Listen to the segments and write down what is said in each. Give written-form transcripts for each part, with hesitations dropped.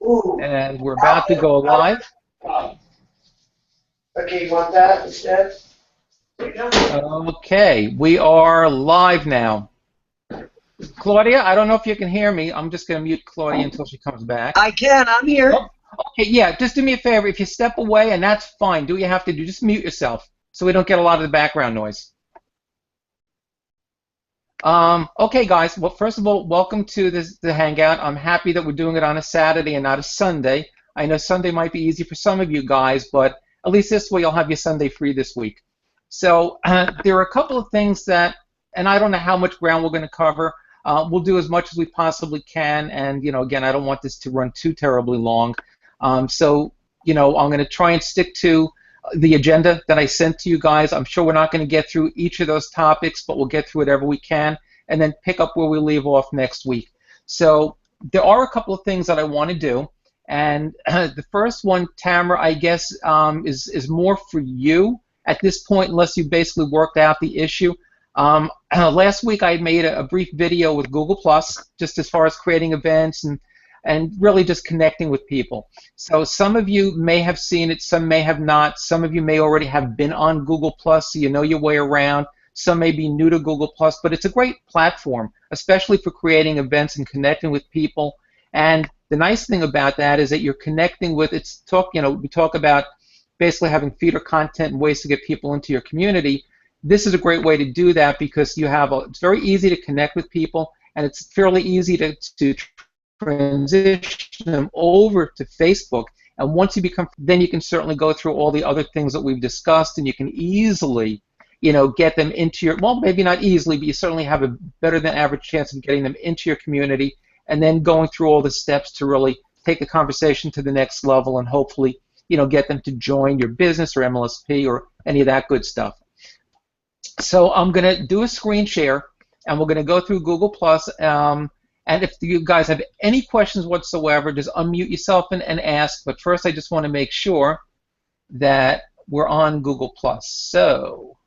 And we're about to go live. Okay, you want that instead? Okay, we are live now. Claudia, I don't know if you can hear me. I'm just going to mute Claudia until she comes back. I can, I'm here. Oh, okay, yeah, just do me a favor. If you step away, and that's fine, do what you have to do. Just mute yourself so we don't get a lot of the background noise. Okay, guys, well, first of all, welcome to the Hangout. I'm happy that we're doing it on a Saturday and not a Sunday. I know Sunday might be easy for some of you guys, but at least this way you'll have your Sunday free this week. So there are a couple of things that, and I don't know how much ground we're going to cover. We'll do as much as we possibly can, and again, I don't want this to run too terribly long. So I'm going to try and stick to the agenda that I sent to you guys. I'm sure we're not going to get through each of those topics, but we'll get through whatever we can, and then pick up where we leave off next week. So there are a couple of things that I want to do, and the first one, Tamara, I guess is more for you at this point, unless you basically worked out the issue. Last week I made a brief video with Google+, just as far as creating events and really just connecting with people. So some of you may have seen it, some may have not. Some of you may already have been on Google+, so you know your way around. Some may be new to Google+, but it's a great platform, especially for creating events and connecting with people. And the nice thing about that is that you're connecting with, we talk about basically having feeder content and ways to get people into your community. This is a great way to do that because it's very easy to connect with people, and it's fairly easy to transition them over to Facebook. And once you then you can certainly go through all the other things that we've discussed, and you can easily, get them into your, well, maybe not easily, but you certainly have a better than average chance of getting them into your community, and then going through all the steps to really take the conversation to the next level and hopefully, get them to join your business or MLSP or any of that good stuff. So I'm going to do a screen share, and we're going to go through Google+. And if you guys have any questions whatsoever, just unmute yourself and ask. But first, I just want to make sure that we're on Google+. So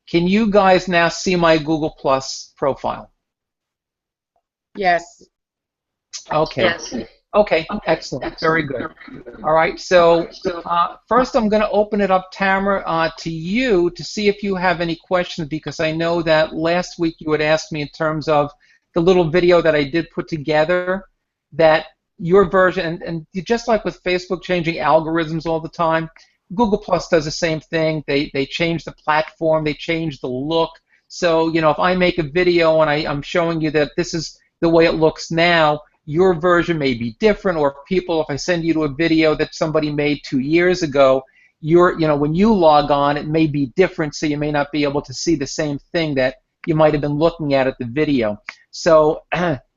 can you guys now see my Google+ profile? Yes. Okay. Yes. Okay, excellent. Very good. All right, so first I'm going to open it up, Tamara, to you to see if you have any questions, because I know that last week you had asked me in terms of the little video that I did put together, that your version, and just like with Facebook changing algorithms all the time, Google Plus does the same thing. They change the platform, they change the look. So, if I make a video and I'm showing you that this is the way it looks now, your version may be different, or if I send you to a video that somebody made 2 years ago, when you log on, it may be different, so you may not be able to see the same thing that you might have been looking at the video. So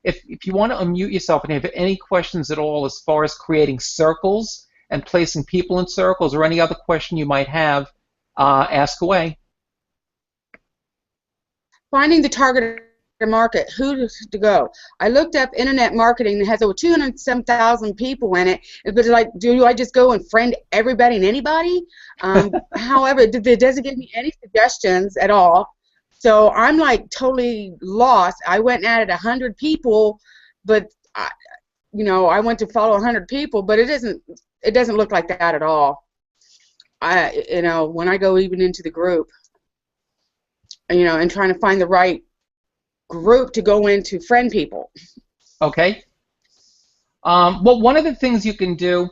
if you want to unmute yourself and you have any questions at all as far as creating circles and placing people in circles, or any other question you might have, ask away. Finding the target market, who to go. I looked up internet marketing, and it has over 207,000 people in it. But like, do I just go and friend everybody and anybody? However, it doesn't give me any suggestions at all. So I'm like totally lost. I went and added 100 people, but I went to follow 100 people, but it doesn't look like that at all. When I go even into the group, and trying to find the right group to go into friend people. Okay. Well, one of the things you can do,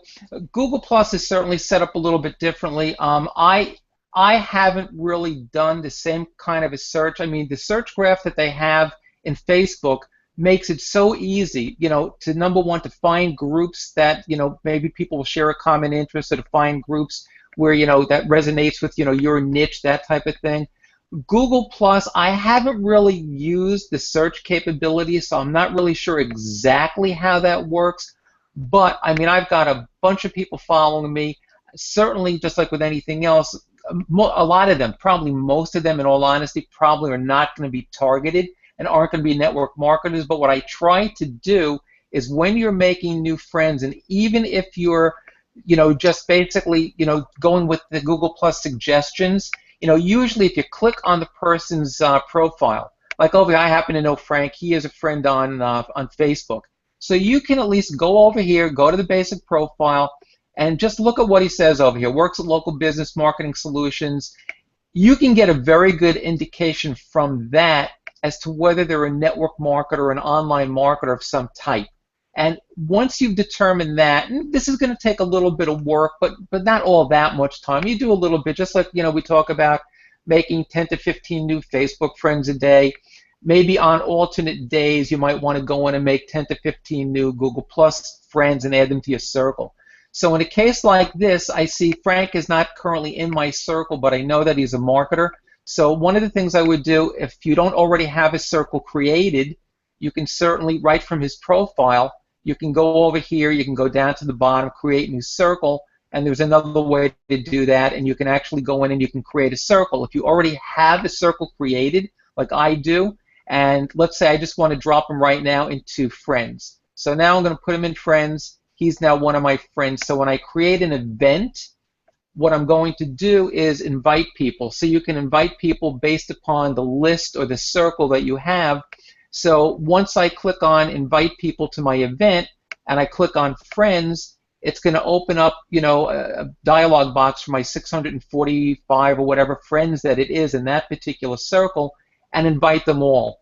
Google Plus is certainly set up a little bit differently. I haven't really done the same kind of a search. I mean, the search graph that they have in Facebook makes it so easy, to number one, to find groups that, maybe people will share a common interest, or to find groups where, that resonates with, your niche, that type of thing. Google Plus, I haven't really used the search capabilities, so I'm not really sure exactly how that works. But I mean, I've got a bunch of people following me. Certainly, just like with anything else, a lot of them, probably most of them, in all honesty, probably are not going to be targeted and aren't going to be network marketers. But what I try to do is, when you're making new friends, and even if you're, just basically, going with the Google Plus suggestions, usually if you click on the person's profile, like over here, I happen to know Frank. He is a friend on Facebook. So you can at least go over here, go to the basic profile, and just look at what he says over here. Works at Local Business Marketing Solutions. You can get a very good indication from that as to whether they're a network marketer or an online marketer of some type. And once you've determined that, and this is going to take a little bit of work, but not all that much time. You do a little bit, just like we talk about making 10 to 15 new Facebook friends a day. Maybe on alternate days, you might want to go in and make 10 to 15 new Google Plus friends and add them to your circle. So in a case like this, I see Frank is not currently in my circle, but I know that he's a marketer. So one of the things I would do, if you don't already have a circle created, you can certainly, right from his profile, you can go over here, you can go down to the bottom, create new circle, and there's another way to do that, and you can actually go in and you can create a circle. If you already have a circle created, like I do, and let's say I just want to drop him right now into friends. So now I'm going to put him in friends. He's now one of my friends. So when I create an event, what I'm going to do is invite people. So you can invite people based upon the list or the circle that you have. So once I click on invite people to my event and I click on friends, it's going to open up, a dialog box for my 645 or whatever friends that it is in that particular circle and invite them all.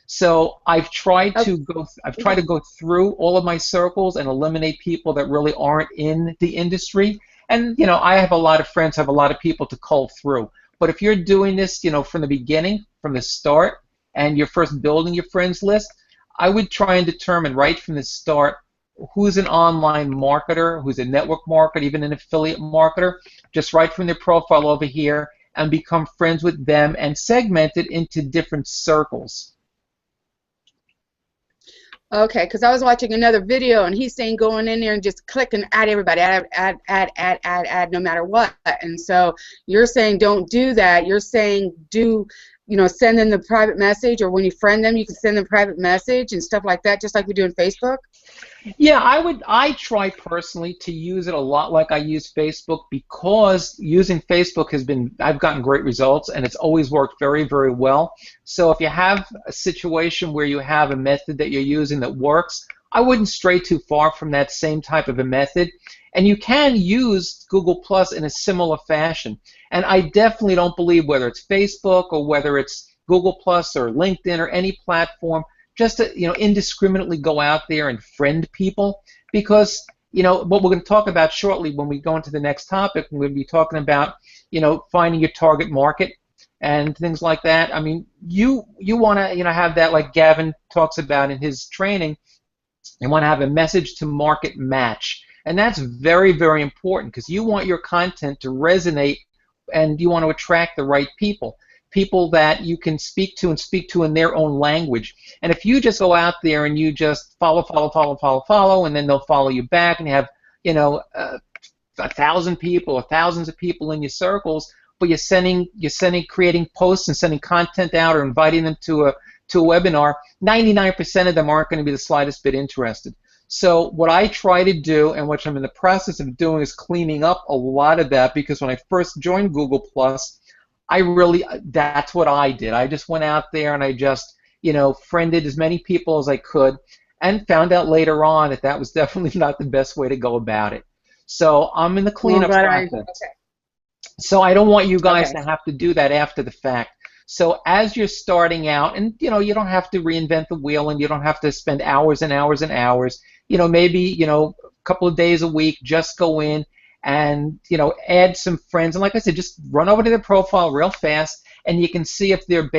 So I've tried to go through all of my circles and eliminate people that really aren't in the industry. And I have a lot of friends, have a lot of people to cull through. But if you're doing this, from the beginning, from the start, and you're first building your friends list, I would try and determine right from the start who's an online marketer, who's a network marketer, even an affiliate marketer, just right from their profile over here, and become friends with them and segment it into different circles. Okay, because I was watching another video and he's saying going in there and just click and add everybody, add, no matter what. And so you're saying don't do that. You're saying send them the private message, or when you friend them, you can send them private message and stuff like that, just like we do in Facebook. Yeah, I try personally to use it a lot like I use Facebook, because using Facebook I've gotten great results and it's always worked very, very well. So if you have a situation where you have a method that you're using that works, I wouldn't stray too far from that same type of a method. And you can use Google Plus in a similar fashion. And I definitely don't believe, whether it's Facebook or whether it's Google Plus or LinkedIn or any platform, just to indiscriminately go out there and friend people, because what we're going to talk about shortly when we go into the next topic, we're going to be talking about finding your target market and things like that. I mean, you want to have that, like Gavin talks about in his training. You want to have a message to market match, and that's very, very important, because you want your content to resonate and you want to attract the right people that you can speak to in their own language. And if you just go out there and you just follow, and then they'll follow you back, and you have 1,000 people or thousands of people in your circles, but you're creating posts and sending content out or inviting them to a webinar, 99% of them aren't going to be the slightest bit interested. So what I try to do, and what I'm in the process of doing, is cleaning up a lot of that, because when I first joined Google Plus, that's what I did. I just went out there and I just, friended as many people as I could, and found out later on that was definitely not the best way to go about it. So I'm in the cleanup process. Okay. So I don't want you guys to have to do that after the fact. So as you're starting out, and you don't have to reinvent the wheel, and you don't have to spend hours and hours and hours. Maybe a couple of days a week, just go in and add some friends. And like I said, just run over to their profile real fast, and you can see if they're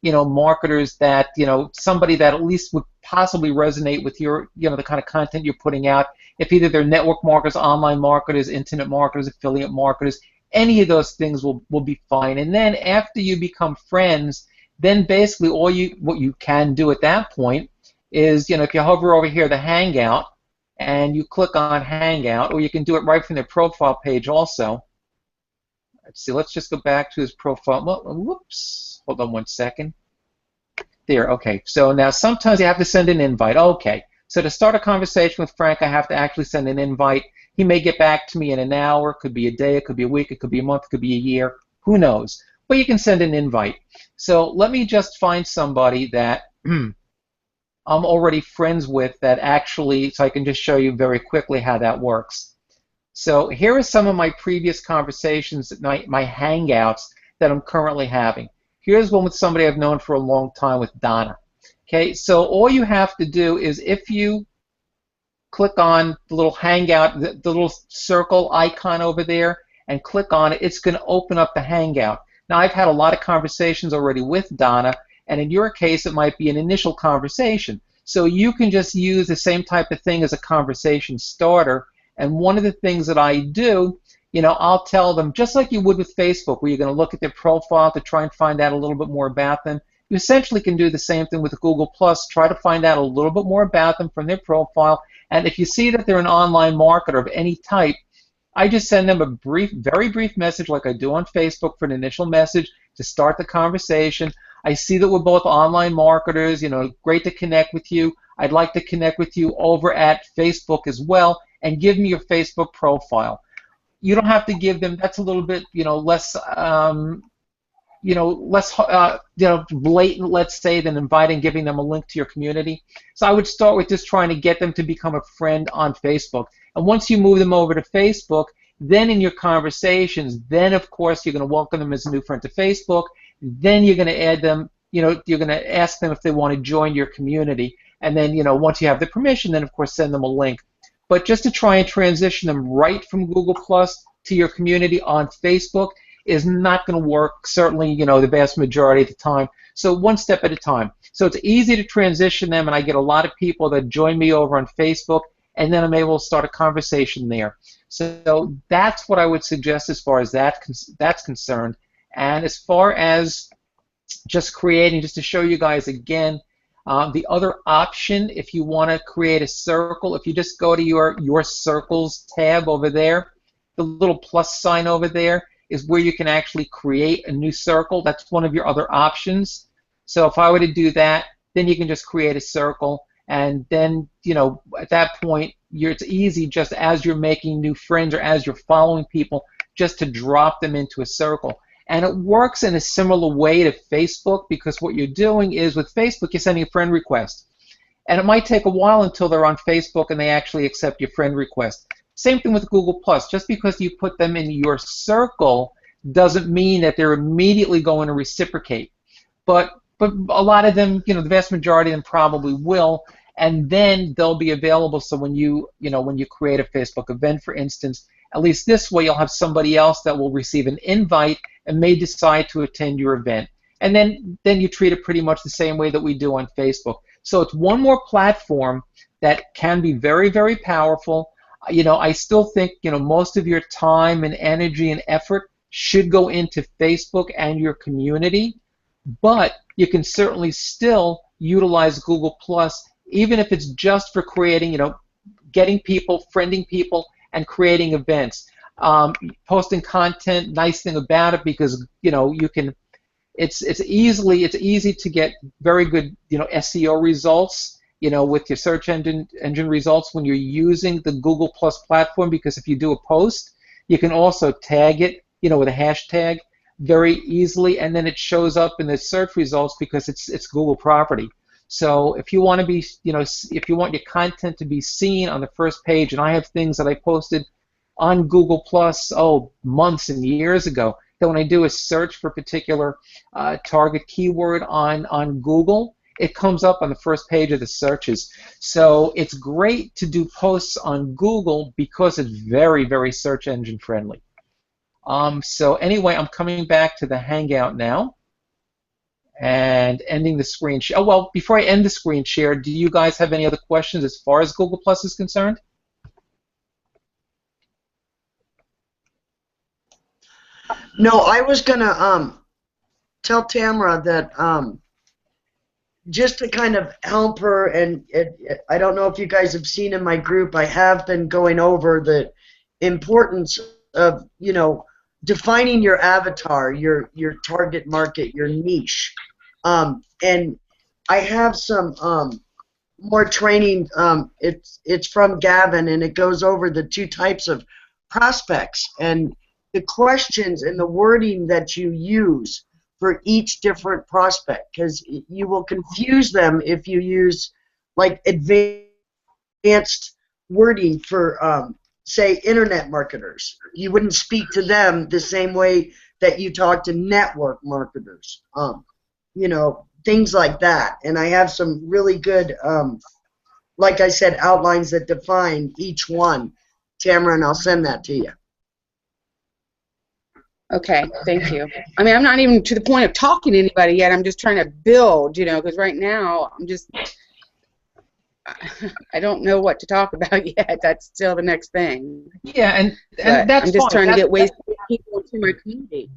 marketers that somebody that at least would possibly resonate with your the kind of content you're putting out. If either they're network marketers, online marketers, internet marketers, affiliate marketers. Any of those things will be fine. And then after you become friends, then basically what you can do at that point is, if you hover over here, the Hangout, and you click on Hangout, or you can do it right from their profile page also. Let's see, let's just go back to his profile. Whoops, hold on one second. There, okay. So now sometimes you have to send an invite. Okay, so to start a conversation with Frank, I have to actually send an invite. He may get back to me in an hour, it could be a day, it could be a week, it could be a month, it could be a year, who knows. But you can send an invite. So let me just find somebody that I'm already friends with that actually, so I can just show you very quickly how that works. So here are some of my previous conversations, my hangouts that I'm currently having. Here's one with somebody I've known for a long time, with Donna. Okay, so all you have to do is, if you click on the little hangout, the little circle icon over there, and click on it, it's going to open up the hangout. Now, I've had a lot of conversations already with Donna, and in your case, it might be an initial conversation. So you can just use the same type of thing as a conversation starter. And one of the things that I do, I'll tell them, just like you would with Facebook, where you're going to look at their profile to try and find out a little bit more about them. You essentially can do the same thing with Google+. Try to find out a little bit more about them from their profile. And if you see that they're an online marketer of any type, I just send them a very brief message, like I do on Facebook, for an initial message to start the conversation. I see that we're both online marketers. Great to connect with you. I'd like to connect with you over at Facebook as well, and give me your Facebook profile. You don't have to give them. That's a little bit, less, blatant, let's say, than inviting, giving them a link to your community. So I would start with just trying to get them to become a friend on Facebook. And once you move them over to Facebook, then in your conversations, then of course you're going to welcome them as a new friend to Facebook. Then you're going to add them, you're going to ask them if they want to join your community. And then, once you have the permission, then of course send them a link. But just to try and transition them right from Google Plus to your community on Facebook is not going to work, certainly, the vast majority of the time. So one step at a time. So it's easy to transition them, and I get a lot of people that join me over on Facebook, and then I'm able to start a conversation there. So that's what I would suggest as far as that's concerned. And as far as just creating, just to show you guys again, the other option, if you want to create a circle, if you just go to your circles tab over there, the little plus sign over there is where you can actually create a new circle. That's one of your other options. So if I were to do that, then you can just create a circle, and then, at that point, it's easy, just as you're making new friends or as you're following people, just to drop them into a circle. And it works in a similar way to Facebook, because what you're doing is, with Facebook, you're sending a friend request. And it might take a while until they're on Facebook and they actually accept your friend request. Same thing with Google+. Just because you put them in your circle doesn't mean that they're immediately going to reciprocate. But a lot of them, the vast majority of them probably will, and then they'll be available. So when you create a Facebook event, for instance, at least this way you'll have somebody else that will receive an invite and may decide to attend your event. And then you treat it pretty much the same way that we do on Facebook. So it's one more platform that can be very, very powerful. I still think, most of your time and energy and effort should go into Facebook and your community, but you can certainly still utilize Google+, even if it's just for creating, getting people, friending people, and creating events. Posting content, nice thing about it, because you can, it's easy to get very good SEO results with your search engine results when you're using the Google Plus platform, because if you do a post, you can also tag it with a hashtag very easily, and then it shows up in the search results because it's Google property. So if you want to be, if you want your content to be seen on the first page, and I have things that I posted on Google Plus, months and years ago, that when I do a search for a particular target keyword on Google, it comes up on the first page of the searches. So it's great to do posts on Google because it's very, very search engine friendly. So anyway, I'm coming back to the Hangout now and ending the screen share. Oh, well, before I end the screen share, do you guys have any other questions as far as Google Plus is concerned? No, I was gonna tell Tamara that just to kind of help her, and I don't know if you guys have seen in my group, I have been going over the importance of defining your avatar, your target market, your niche, and I have some more training. It's from Gavin, and it goes over the two types of prospects and the questions and the wording that you use for each different prospect, because you will confuse them if you use like advanced wording for, say, internet marketers. You wouldn't speak to them the same way that you talk to network marketers. You know, things like that. And I have some really good, like I said, outlines that define each one, Tamara, and I'll send that to you. Okay, thank you. I mean, I'm not even to the point of talking to anybody yet. I'm just trying to build, you know, because right now I'm just, I don't know what to talk about yet. That's still the next thing. Yeah, and But that's I'm just fine. trying to get ways to get people into my community.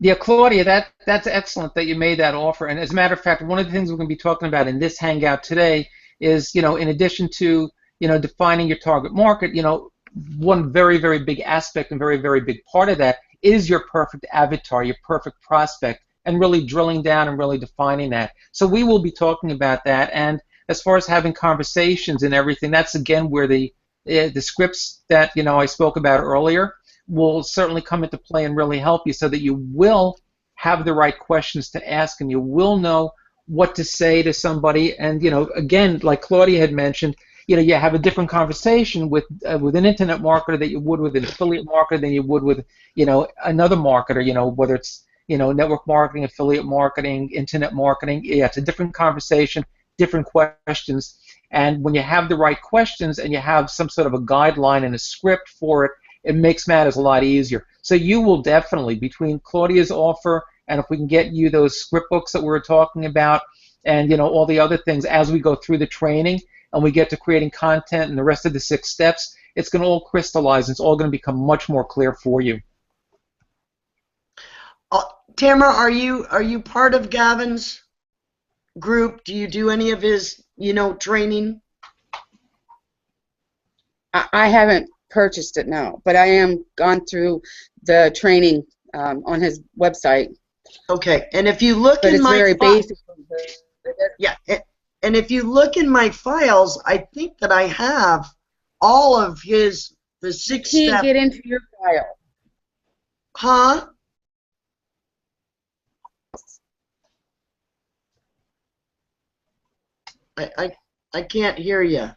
Yeah, Claudia, that's excellent that you made that offer. And as a matter of fact, one of the things we're going to be talking about in this hangout today is, you know, in addition to, you know, defining your target market, you know, one very, very big aspect and very, very big part of that is your perfect avatar, your perfect prospect, and really drilling down and really defining that. So we will be talking about that. And as far as having conversations and everything, that's again where the scripts that, you know, I spoke about earlier will certainly come into play and really help you so that you will have the right questions to ask and you will know what to say to somebody. And, you know, again, like Claudia had mentioned, you know, you have a different conversation with an internet marketer that you would with an affiliate marketer than you would with, you know, another marketer, you know, whether it's, you know, network marketing, affiliate marketing, internet marketing. Yeah, it's a different conversation, different questions. And when you have the right questions and you have some sort of a guideline and a script for it, it makes matters a lot easier. So you will definitely, between Claudia's offer and if we can get you those script books that we were talking about and, you know, all the other things as we go through the training and we get to creating content and the rest of the 6 steps, it's going to all crystallize and it's all going to become much more clear for you. Tamara, are you part of Gavin's group? Do you do any of his, you know, training? I haven't purchased it, no, but I am gone through the training on his website. Okay, and if you look But in it's my very basic. yeah, and if you look in my files, I think that I have all of the 6 Can't step. get into your file. Huh? I can't hear you.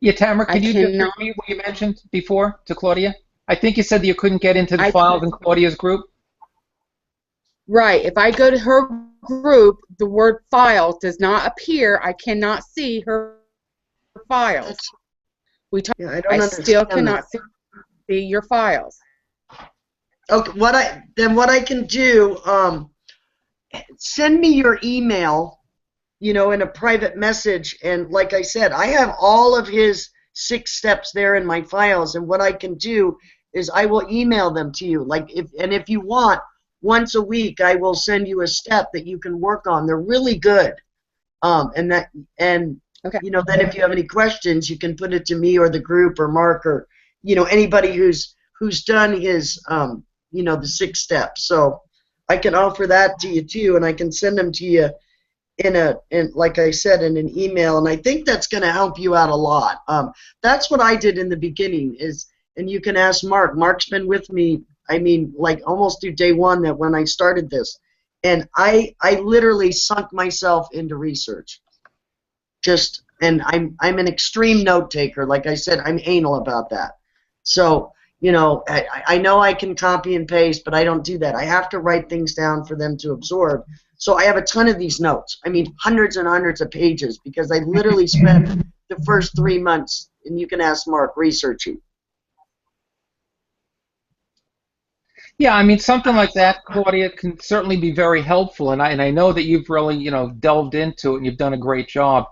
Yeah, Tamara, could I you just cannot. repeat what you mentioned before to Claudia? I think you said that you couldn't get into the I files can't. in Claudia's group. Right. If I go to her group, the word file does not appear. I cannot see her files. Yeah, I I don't still understand cannot that. see your files. Okay, what I can do, send me your email, you know, in a private message, and like I said, I have all of his 6 steps there in my files, and what I can do is I will email them to you. Like if you want, once a week I will send you a step that you can work on. They're really good. Okay. You know, then if you have any questions, you can put it to me or the group or Mark or, you know, anybody who's done his you know, the 6 steps. So I can offer that to you too, and I can send them to you in like I said, in an email, and I think that's going to help you out a lot. That's what I did in the beginning and you can ask Mark. Mark's been with me, I mean, like almost through day 1 that when I started this, and I literally sunk myself into research. And I'm an extreme note taker. Like I said, I'm anal about that. So, you know, I know I can copy and paste, but I don't do that. I have to write things down for them to absorb. So I have a ton of these notes. I mean, hundreds and hundreds of pages because I literally spent the first 3 months, and you can ask Mark, researching. Yeah, I mean, something like that, Claudia, can certainly be very helpful, and I know that you've really, you know, delved into it and you've done a great job.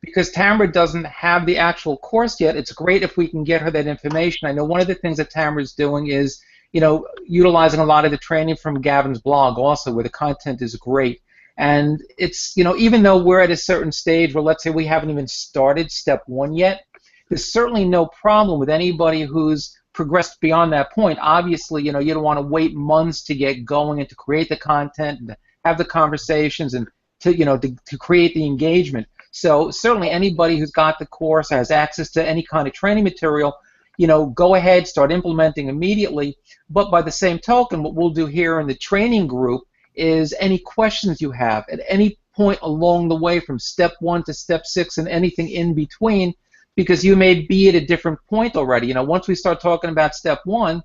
Because Tamara doesn't have the actual course yet, it's great if we can get her that information. I know one of the things that Tamara's doing is, you know, utilizing a lot of the training from Gavin's blog also, where the content is great. And it's, you know, even though we're at a certain stage where, let's say, we haven't even started step 1 yet, there's certainly no problem with anybody who's progressed beyond that point. Obviously, you know, you don't want to wait months to get going and to create the content and to have the conversations and to, you know, to create the engagement. So certainly anybody who's got the course, has access to any kind of training material, you know, go ahead, start implementing immediately. But by the same token, what we'll do here in the training group is any questions you have at any point along the way from step 1 to step 6 and anything in between, because you may be at a different point already. You know, once we start talking about step 1,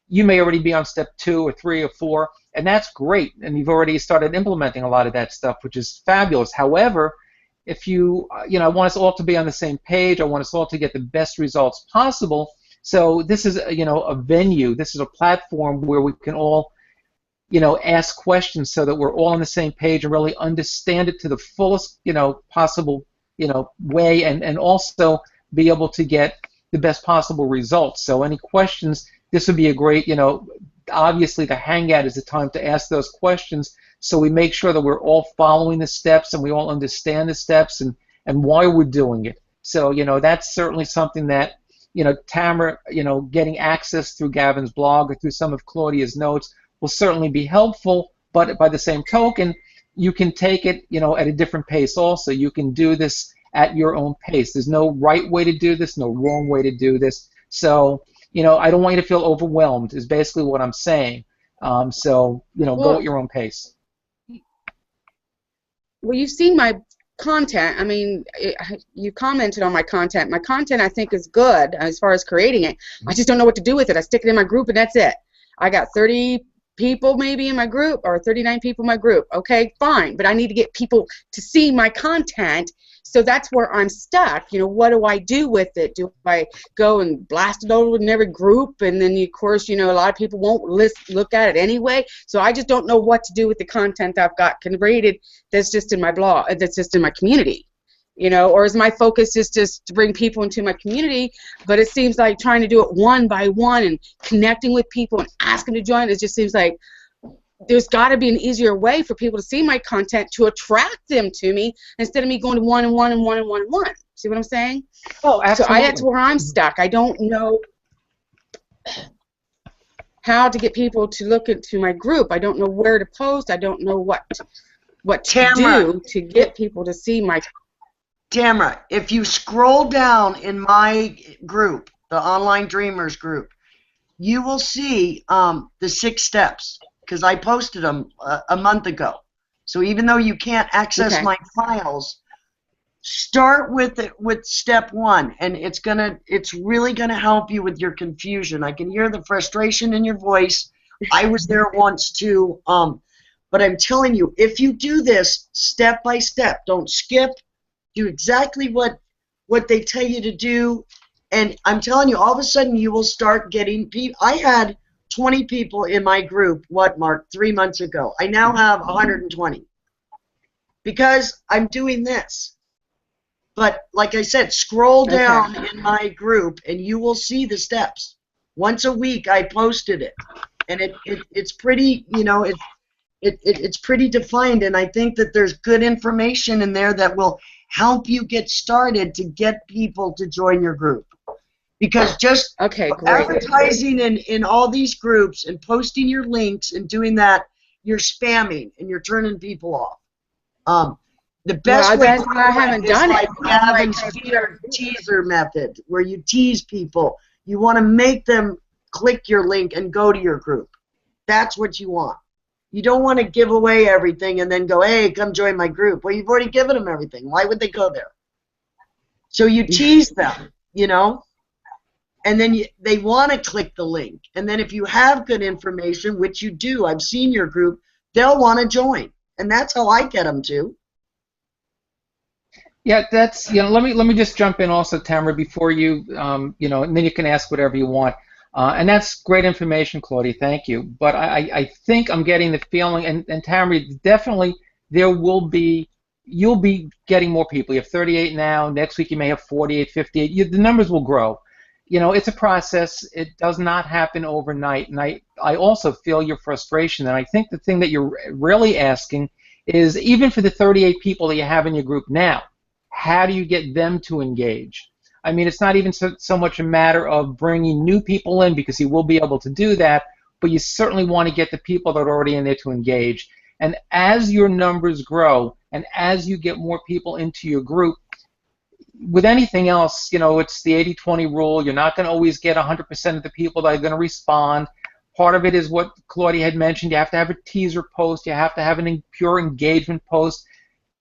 you may already be on step 2 or 3 or 4, and that's great, and you've already started implementing a lot of that stuff, which is fabulous. However, if you know, I want us all to be on the same page. I want us all to get the best results possible. So this is, you know, a venue. This is a platform where we can all, you know, ask questions so that we're all on the same page and really understand it to the fullest, you know, possible, you know, way, and also be able to get the best possible results. So any questions, this would be a great, you know, obviously the Hangout is the time to ask those questions, so we make sure that we're all following the steps and we all understand the steps and why we're doing it. So, you know, that's certainly something that, you know, Tamara, you know, getting access through Gavin's blog or through some of Claudia's notes will certainly be helpful, but by the same token, you can take it, you know, at a different pace also. You can do this at your own pace. There's no right way to do this, no wrong way to do this. So, you know, I don't want you to feel overwhelmed is basically what I'm saying. So, you know, go at your own pace. Well, you've seen my content. I mean, you commented on my content. My content, I think, is good as far as creating it. I just don't know what to do with it. I stick it in my group, and that's it. I got 30 people maybe in my group, or 39 people in my group. Okay, fine, but I need to get people to see my content, so that's where I'm stuck. You know, what do I do with it? Do I go and blast it over in every group, and then, of course, you know, a lot of people won't look at it anyway, so I just don't know what to do with the content I've got created that's just in my blog, that's just in my community. You know, or is my focus just to bring people into my community, but it seems like trying to do it one by one and connecting with people and asking to join, it just seems like there's got to be an easier way for people to see my content to attract them to me instead of me going to one and one and one and one and one. See what I'm saying? Oh, absolutely. So that's where I'm stuck. I don't know how to get people to look into my group. I don't know where to post. I don't know what to do to get people to see my. Tamara, if you scroll down in my group, the Online Dreamers group, you will see the 6 steps, because I posted them a month ago. So even though you can't access my files, start with step 1, and it's really gonna help you with your confusion. I can hear the frustration in your voice. I was there once too, but I'm telling you, if you do this step by step, don't skip. Do exactly what they tell you to do, and I'm telling you, all of a sudden you will start getting people. I had 20 people in my group, Mark, 3 months ago. I now have 120 because I'm doing this. But like I said, scroll down in my group and you will see the steps. Once a week I posted it, and it's pretty, you know, it's pretty defined, and I think that there's good information in there that will help you get started to get people to join your group. Because just advertising in all these groups and posting your links and doing that, you're spamming and you're turning people off. The best way to do it is like Gavin's teaser method, where you tease people. You want to make them click your link and go to your group. That's what you want. You don't want to give away everything and then go, hey, come join my group. Well, you've already given them everything. Why would they go there? So you tease them, you know, and then they want to click the link. And then if you have good information, which you do, I've seen your group, they'll want to join. And that's how I get them to. Yeah, that's, you know, let me just jump in also, Tamara, before you, you know, and then you can ask whatever you want. And that's great information, Claudia, thank you. But I think I'm getting the feeling, and Tamara, definitely you'll be getting more people. You have 38 now, next week you may have 48, 58, the numbers will grow. You know, it's a process, it does not happen overnight, and I also feel your frustration, and I think the thing that you're really asking is, even for the 38 people that you have in your group now, how do you get them to engage? I mean, it's not even so much a matter of bringing new people in, because you will be able to do that, but you certainly want to get the people that are already in there to engage. And as your numbers grow, and as you get more people into your group, with anything else, you know, it's the 80-20 rule. You're not going to always get 100% of the people that are going to respond. Part of it is what Claudia had mentioned. You have to have a teaser post. You have to have a pure engagement post.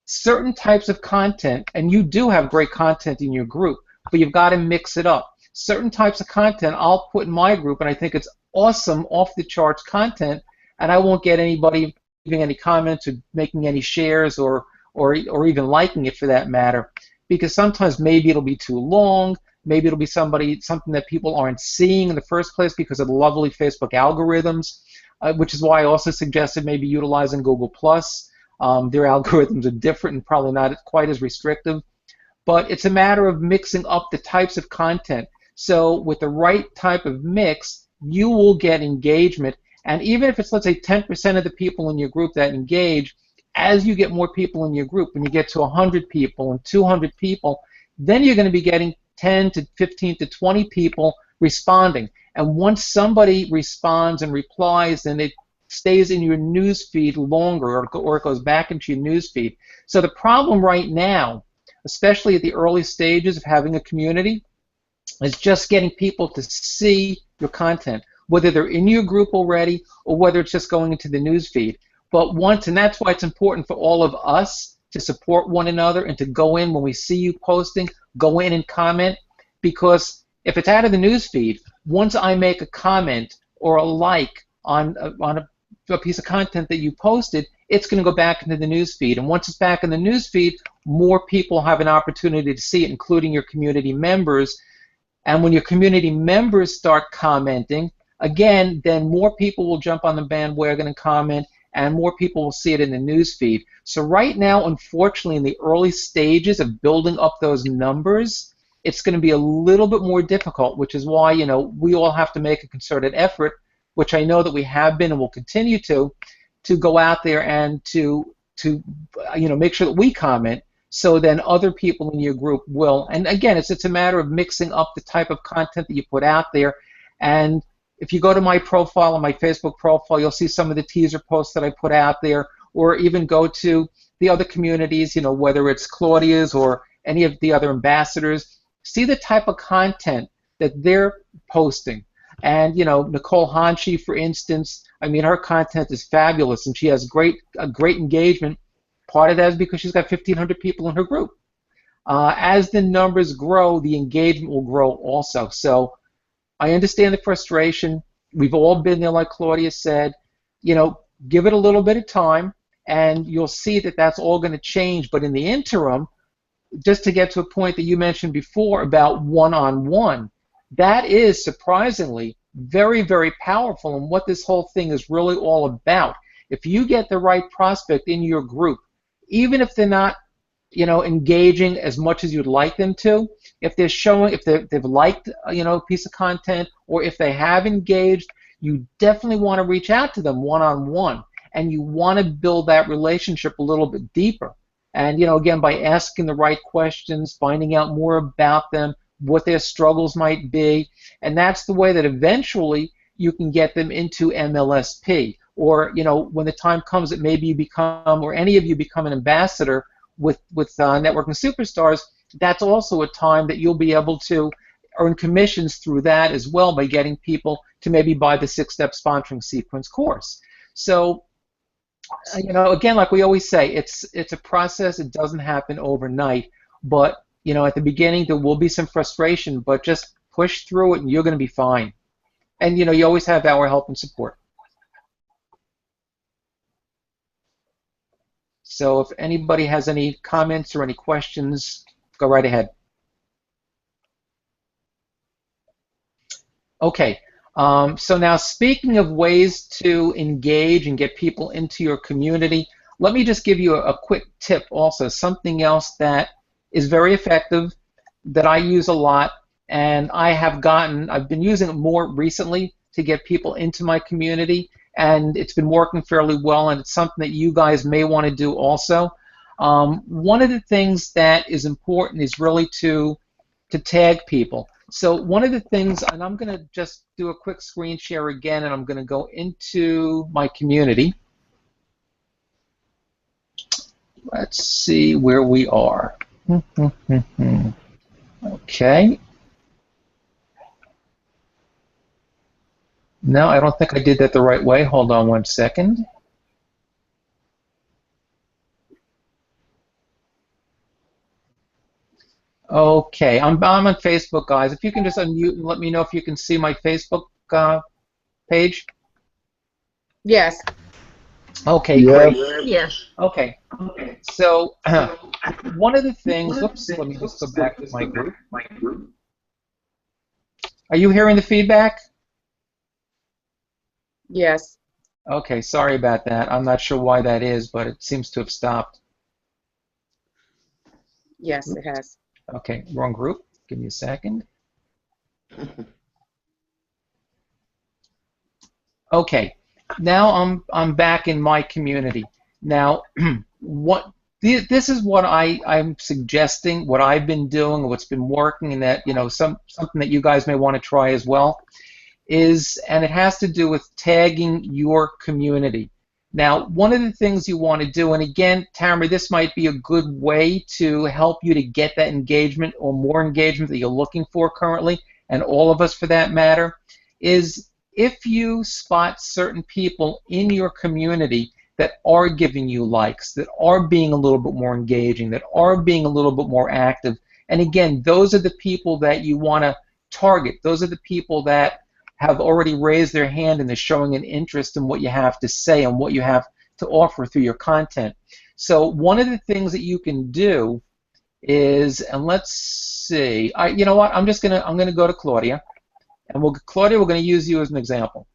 Certain types of content, and you do have great content in your group, but you've got to mix it up. Certain types of content I'll put in my group, and I think it's awesome, off-the-charts content, and I won't get anybody leaving any comments or making any shares or even liking it for that matter, because sometimes maybe it'll be too long, maybe it'll be something that people aren't seeing in the first place because of the lovely Facebook algorithms, which is why I also suggested maybe utilizing Google+. Their algorithms are different and probably not quite as restrictive, but it's a matter of mixing up the types of content. So with the right type of mix, you will get engagement, and even if it's, let's say, 10% of the people in your group that engage, as you get more people in your group, when you get to 100 people and 200 people, then you're going to be getting 10 to 15 to 20 people responding. And once somebody responds and replies, then it stays in your news feed longer, or it goes back into your news feed. So the problem right now, especially at the early stages of having a community, is just getting people to see your content, whether they're in your group already or whether it's just going into the news feed. But once, and that's why it's important for all of us to support one another and to go in when we see you posting, go in and comment, because if it's out of the news feed, once I make a comment or a like on a piece of content that you posted, it's going to go back into the news feed. And once it's back in the news feed, more people have an opportunity to see it, including your community members. And when your community members start commenting, again, then more people will jump on the bandwagon and comment, and more people will see it in the news feed. So right now, unfortunately, in the early stages of building up those numbers, it's going to be a little bit more difficult, which is why, you know, we all have to make a concerted effort, which I know that we have been and will continue to go out there and to make sure that we comment, so then other people in your group will. And again, it's a matter of mixing up the type of content that you put out there. And if you go to my profile on my Facebook profile, you'll see some of the teaser posts that I put out there, or even go to the other communities, you know, whether it's Claudia's or any of the other ambassadors, see the type of content that they're posting. And, you know, Nicole Hanshi, for instance, I mean, her content is fabulous, and she has great engagement. Part of that is because she's got 1,500 people in her group. As the numbers grow, the engagement will grow also. So I understand the frustration. We've all been there, like Claudia said. You know, give it a little bit of time, and you'll see that that's all going to change. But in the interim, just to get to a point that you mentioned before about one-on-one, that is surprisingly very, very powerful, and what this whole thing is really all about. If you get the right prospect in your group, even if they're not, you know, engaging as much as you'd like them to, if they're showing, if they've liked, you know, a piece of content, or if they have engaged, you definitely want to reach out to them one-on-one, and you want to build that relationship a little bit deeper. And, you know, again, by asking the right questions, finding out more about them, what their struggles might be, and that's the way that eventually you can get them into MLSP. Or, you know, when the time comes that maybe you become, or any of you become, an ambassador with Networking Superstars, that's also a time that you'll be able to earn commissions through that as well, by getting people to maybe buy the 6-step sponsoring sequence course. So, you know, again, like we always say, it's a process. It doesn't happen overnight. But, you know, at the beginning there will be some frustration, but just push through it and you're going to be fine. And, you know, you always have our help and support. So if anybody has any comments or any questions, go right ahead. Okay, so now speaking of ways to engage and get people into your community, let me just give you a quick tip also, something else that is very effective that I use a lot, and I've been using it more recently to get people into my community, and it's been working fairly well, and it's something that you guys may want to do also. One of the things that is important is really to tag people. So one of the things, and I'm going to just do a quick screen share again, and I'm going to go into my community. Let's see where we are. Okay. No, I don't think I did that the right way. Hold on one second. Okay, I'm on Facebook, guys. If you can just unmute and let me know if you can see my Facebook page. Yes. Okay, Yep. great. Yes. Okay, so one of the things, oops, let me just go back to my group. Are you hearing the feedback? Yes. Okay, sorry about that. I'm not sure why that is, but it seems to have stopped. Yes, it has. Okay, wrong group. Give me a second. Okay, now I'm back in my community. Now, this is what I'm suggesting, what I've been doing, what's been working, and that something that you guys may want to try as well is, and it has to do with tagging your community. Now, one of the things you want to do, and again, Tamara, this might be a good way to help you to get that engagement or more engagement that you're looking for currently, and all of us for that matter, is if you spot certain people in your community that are giving you likes, that are being a little bit more engaging, that are being a little bit more active, and again, those are the people that you want to target. Those are the people that have already raised their hand and they're showing an interest in what you have to say and what you have to offer through your content. So one of the things that you can do is, and let's see, you know what? I'm gonna go to Claudia, and Claudia, we're gonna use you as an example.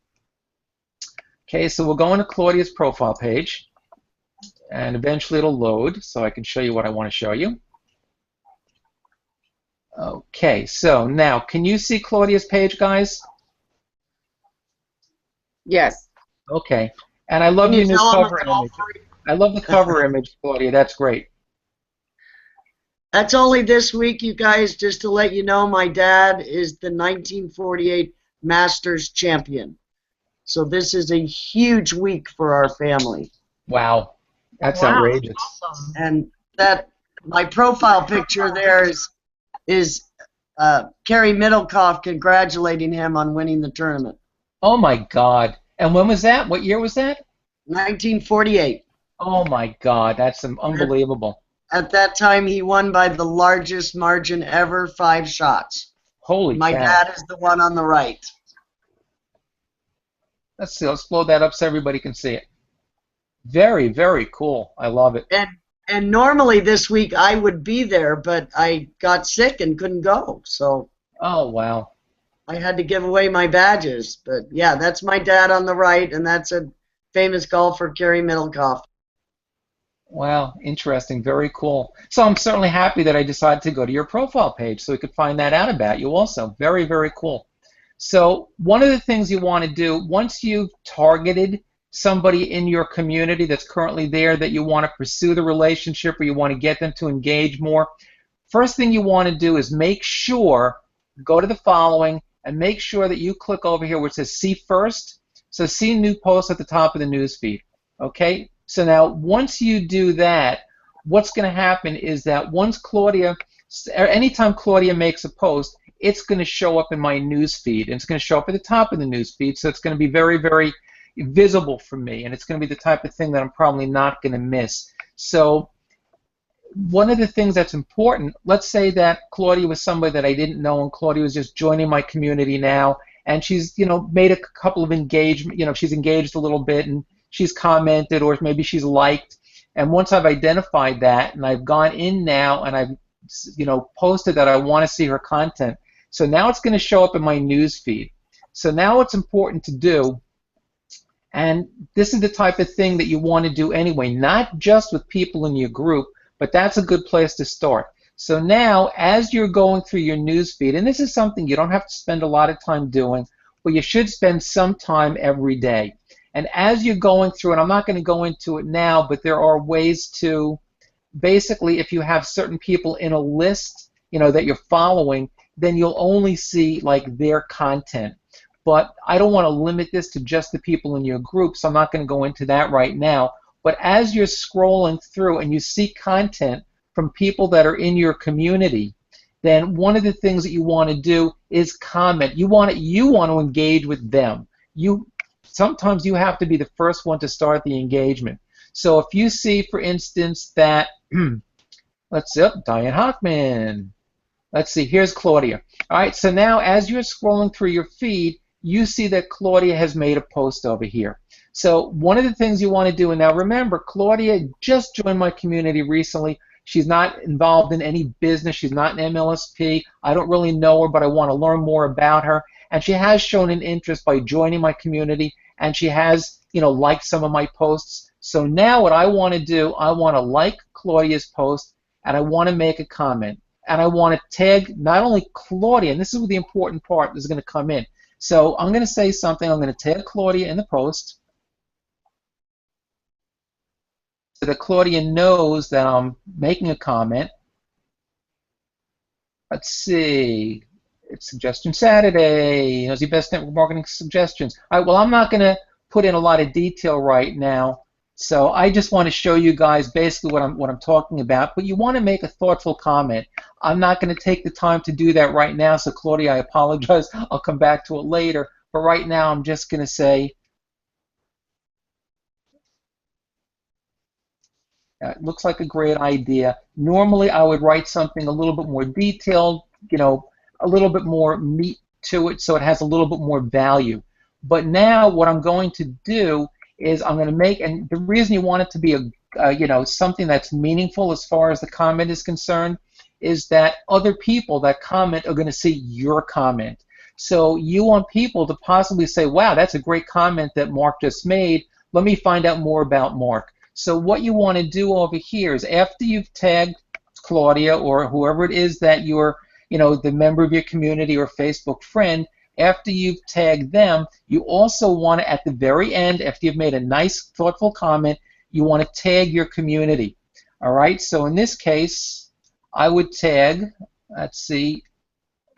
Okay, so we'll go into Claudia's profile page, and eventually it'll load, so I can show you what I want to show you. Okay, so now, can you see Claudia's page, guys? Yes. Okay, and I love your new cover image. I love the cover image, Claudia. That's great. That's only this week, you guys, just to let you know, my dad is the 1948 Masters champion. So this is a huge week for our family. Wow, that's outrageous. Awesome. And that my profile picture there is Kerry Middlecoff congratulating him on winning the tournament. Oh my God! And when was that? What year was that? 1948. Oh my God, that's unbelievable. At that time, he won by the largest margin ever, 5 shots. Holy My cow. dad is the one on the right. Let's see. Let's blow that up so everybody can see it. Very, very cool. I love it. And normally this week I would be there, but I got sick and couldn't go. So. Oh wow. I had to give away my badges, but yeah, that's my dad on the right, and that's a famous golfer, Kerry Middlecoff. Wow, interesting, very cool. So I'm certainly happy that I decided to go to your profile page so we could find that out about you also. Very, very cool. So one of the things you want to do, once you've targeted somebody in your community that's currently there that you want to pursue the relationship or you want to get them to engage more, first thing you want to do is make sure, go to the following, and make sure that you click over here where it says see first. So see new posts at the top of the news feed. Okay? So now once you do that, what's going to happen is that once Claudia, or anytime Claudia makes a post, it's going to show up in my news feed, and it's going to show up at the top of the news feed, so it's going to be very, very visible for me, and it's going to be the type of thing that I'm probably not going to miss. So one of the things that's important, let's say that Claudia was somebody that I didn't know, and Claudia was just joining my community now, and she's, made a couple of engagement, she's engaged a little bit, and she's commented, or maybe she's liked, and once I've identified that, and I've gone in now, and I've, posted that I want to see her content, so now it's going to show up in my news feed. So now what's important to do, and this is the type of thing that you want to do anyway, not just with people in your group, but that's a good place to start. So now, as you're going through your news feed, and this is something you don't have to spend a lot of time doing, but you should spend some time every day. And as you're going through, and I'm not going to go into it now, but there are ways to, basically, if you have certain people in a list, that you're following, then you'll only see like their content. But I don't want to limit this to just the people in your group, so I'm not going to go into that right now. But as you're scrolling through and you see content from people that are in your community, then one of the things that you want to do is comment. You want to engage with them. sometimes you have to be the first one to start the engagement. So if you see, for instance, that let's see, Diane Hockman. Let's see, here's Claudia. All right, so now as you're scrolling through your feed, you see that Claudia has made a post over here. So one of the things you want to do, and now remember, Claudia just joined my community recently. She's not involved in any business. She's not an MLSP. I don't really know her, but I want to learn more about her. And she has shown an interest by joining my community, and she has, liked some of my posts. So now what I want to do, I want to like Claudia's post, and I want to make a comment. And I want to tag not only Claudia, and this is the important part that's going to come in. So I'm going to say something. I'm going to tag Claudia in the post so that Claudia knows that I'm making a comment. Let's see. It's Suggestion Saturday. The best network marketing suggestions. All right, well, I'm not going to put in a lot of detail right now. So I just want to show you guys basically what I'm talking about, but you want to make a thoughtful comment. I'm not going to take the time to do that right now, so Claudia, I apologize. I'll come back to it later, but right now I'm just going to say, it looks like a great idea. Normally I would write something a little bit more detailed, a little bit more meat to it so it has a little bit more value. But now what I'm going to do is I'm going to make, and the reason you want it to be something that's meaningful as far as the comment is concerned, is that other people that comment are going to see your comment. So you want people to possibly say, wow, that's a great comment that Mark just made. Let me find out more about Mark. So what you want to do over here is after you've tagged Claudia or whoever it is that you're, the member of your community or Facebook friend, after you've tagged them, you also want to, at the very end, after you've made a nice, thoughtful comment, you want to tag your community. All right, so in this case, I would tag, let's see,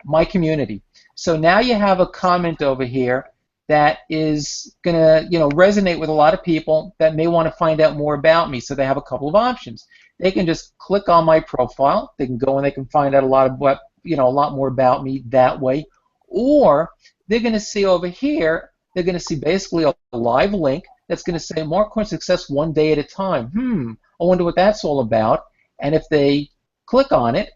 my community. So now you have a comment over here that is going to, resonate with a lot of people that may want to find out more about me. So they have a couple of options. They can just click on my profile. They can go and they can find out a lot more about me that way. Or they're going to see over here, they're going to see basically a live link that's going to say Mark Coin Success one day at a time. I wonder what that's all about. And if they click on it,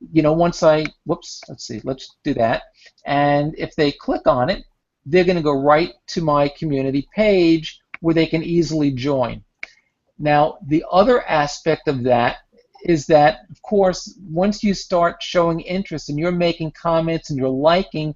once let's see, let's do that. And if they click on it, they're going to go right to my community page where they can easily join. Now, the other aspect of that is that, of course, once you start showing interest and you're making comments and you're liking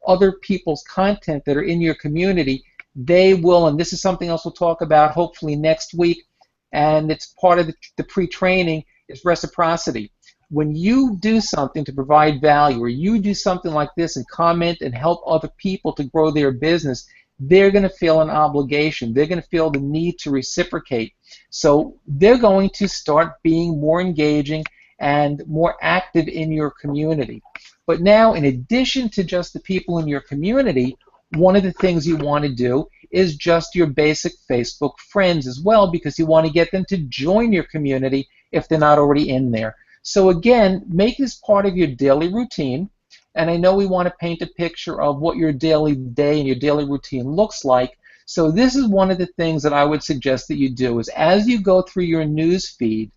other people's content that are in your community, they will, and this is something else we'll talk about hopefully next week, and it's part of the pre-training, is reciprocity. When you do something to provide value, or you do something like this and comment and help other people to grow their business, they're going to feel an obligation. They're going to feel the need to reciprocate. So they're going to start being more engaging and more active in your community. But now, in addition to just the people in your community, one of the things you want to do is just your basic Facebook friends as well, because you want to get them to join your community if they're not already in there. So again, make this part of your daily routine. And I know we want to paint a picture of what your daily day and your daily routine looks like. So this is one of the things that I would suggest that you do, is as you go through your news feed,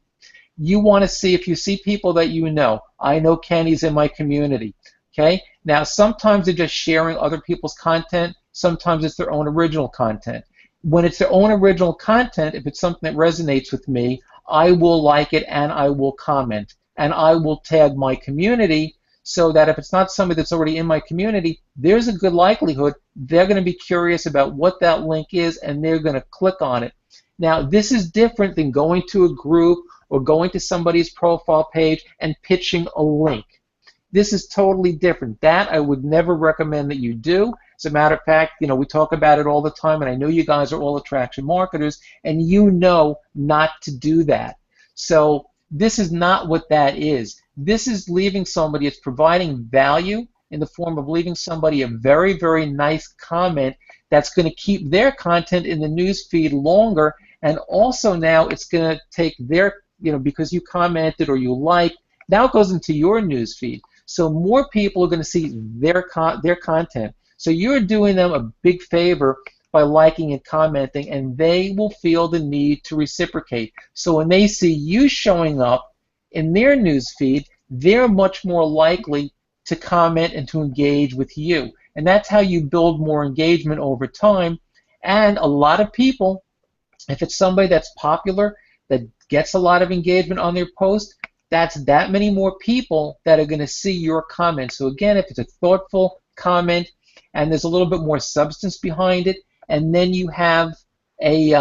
you want to see if you see people that you know. I know Kenny's in my community. Okay? Now, sometimes they're just sharing other people's content. Sometimes it's their own original content. When it's their own original content, if it's something that resonates with me, I will like it and I will comment. And I will tag my community, so that if it's not somebody that's already in my community, there's a good likelihood they're going to be curious about what that link is and they're going to click on it. Now, this is different than going to a group or going to somebody's profile page and pitching a link. This is totally different. That I would never recommend that you do. As a matter of fact, we talk about it all the time, and I know you guys are all attraction marketers, and you know not to do that. So this is not what that is. This is leaving somebody, it's providing value in the form of leaving somebody a very, very nice comment that's going to keep their content in the news feed longer, and also now it's going to take their, because you commented or you liked, now it goes into your news feed. So more people are going to see their content. So you're doing them a big favor by liking and commenting, and they will feel the need to reciprocate. So when they see you showing up in their news feed, they're much more likely to comment and to engage with you. And that's how you build more engagement over time. And a lot of people, if it's somebody that's popular, that gets a lot of engagement on their post, that's that many more people that are going to see your comment. So again, if it's a thoughtful comment and there's a little bit more substance behind it, and then you have a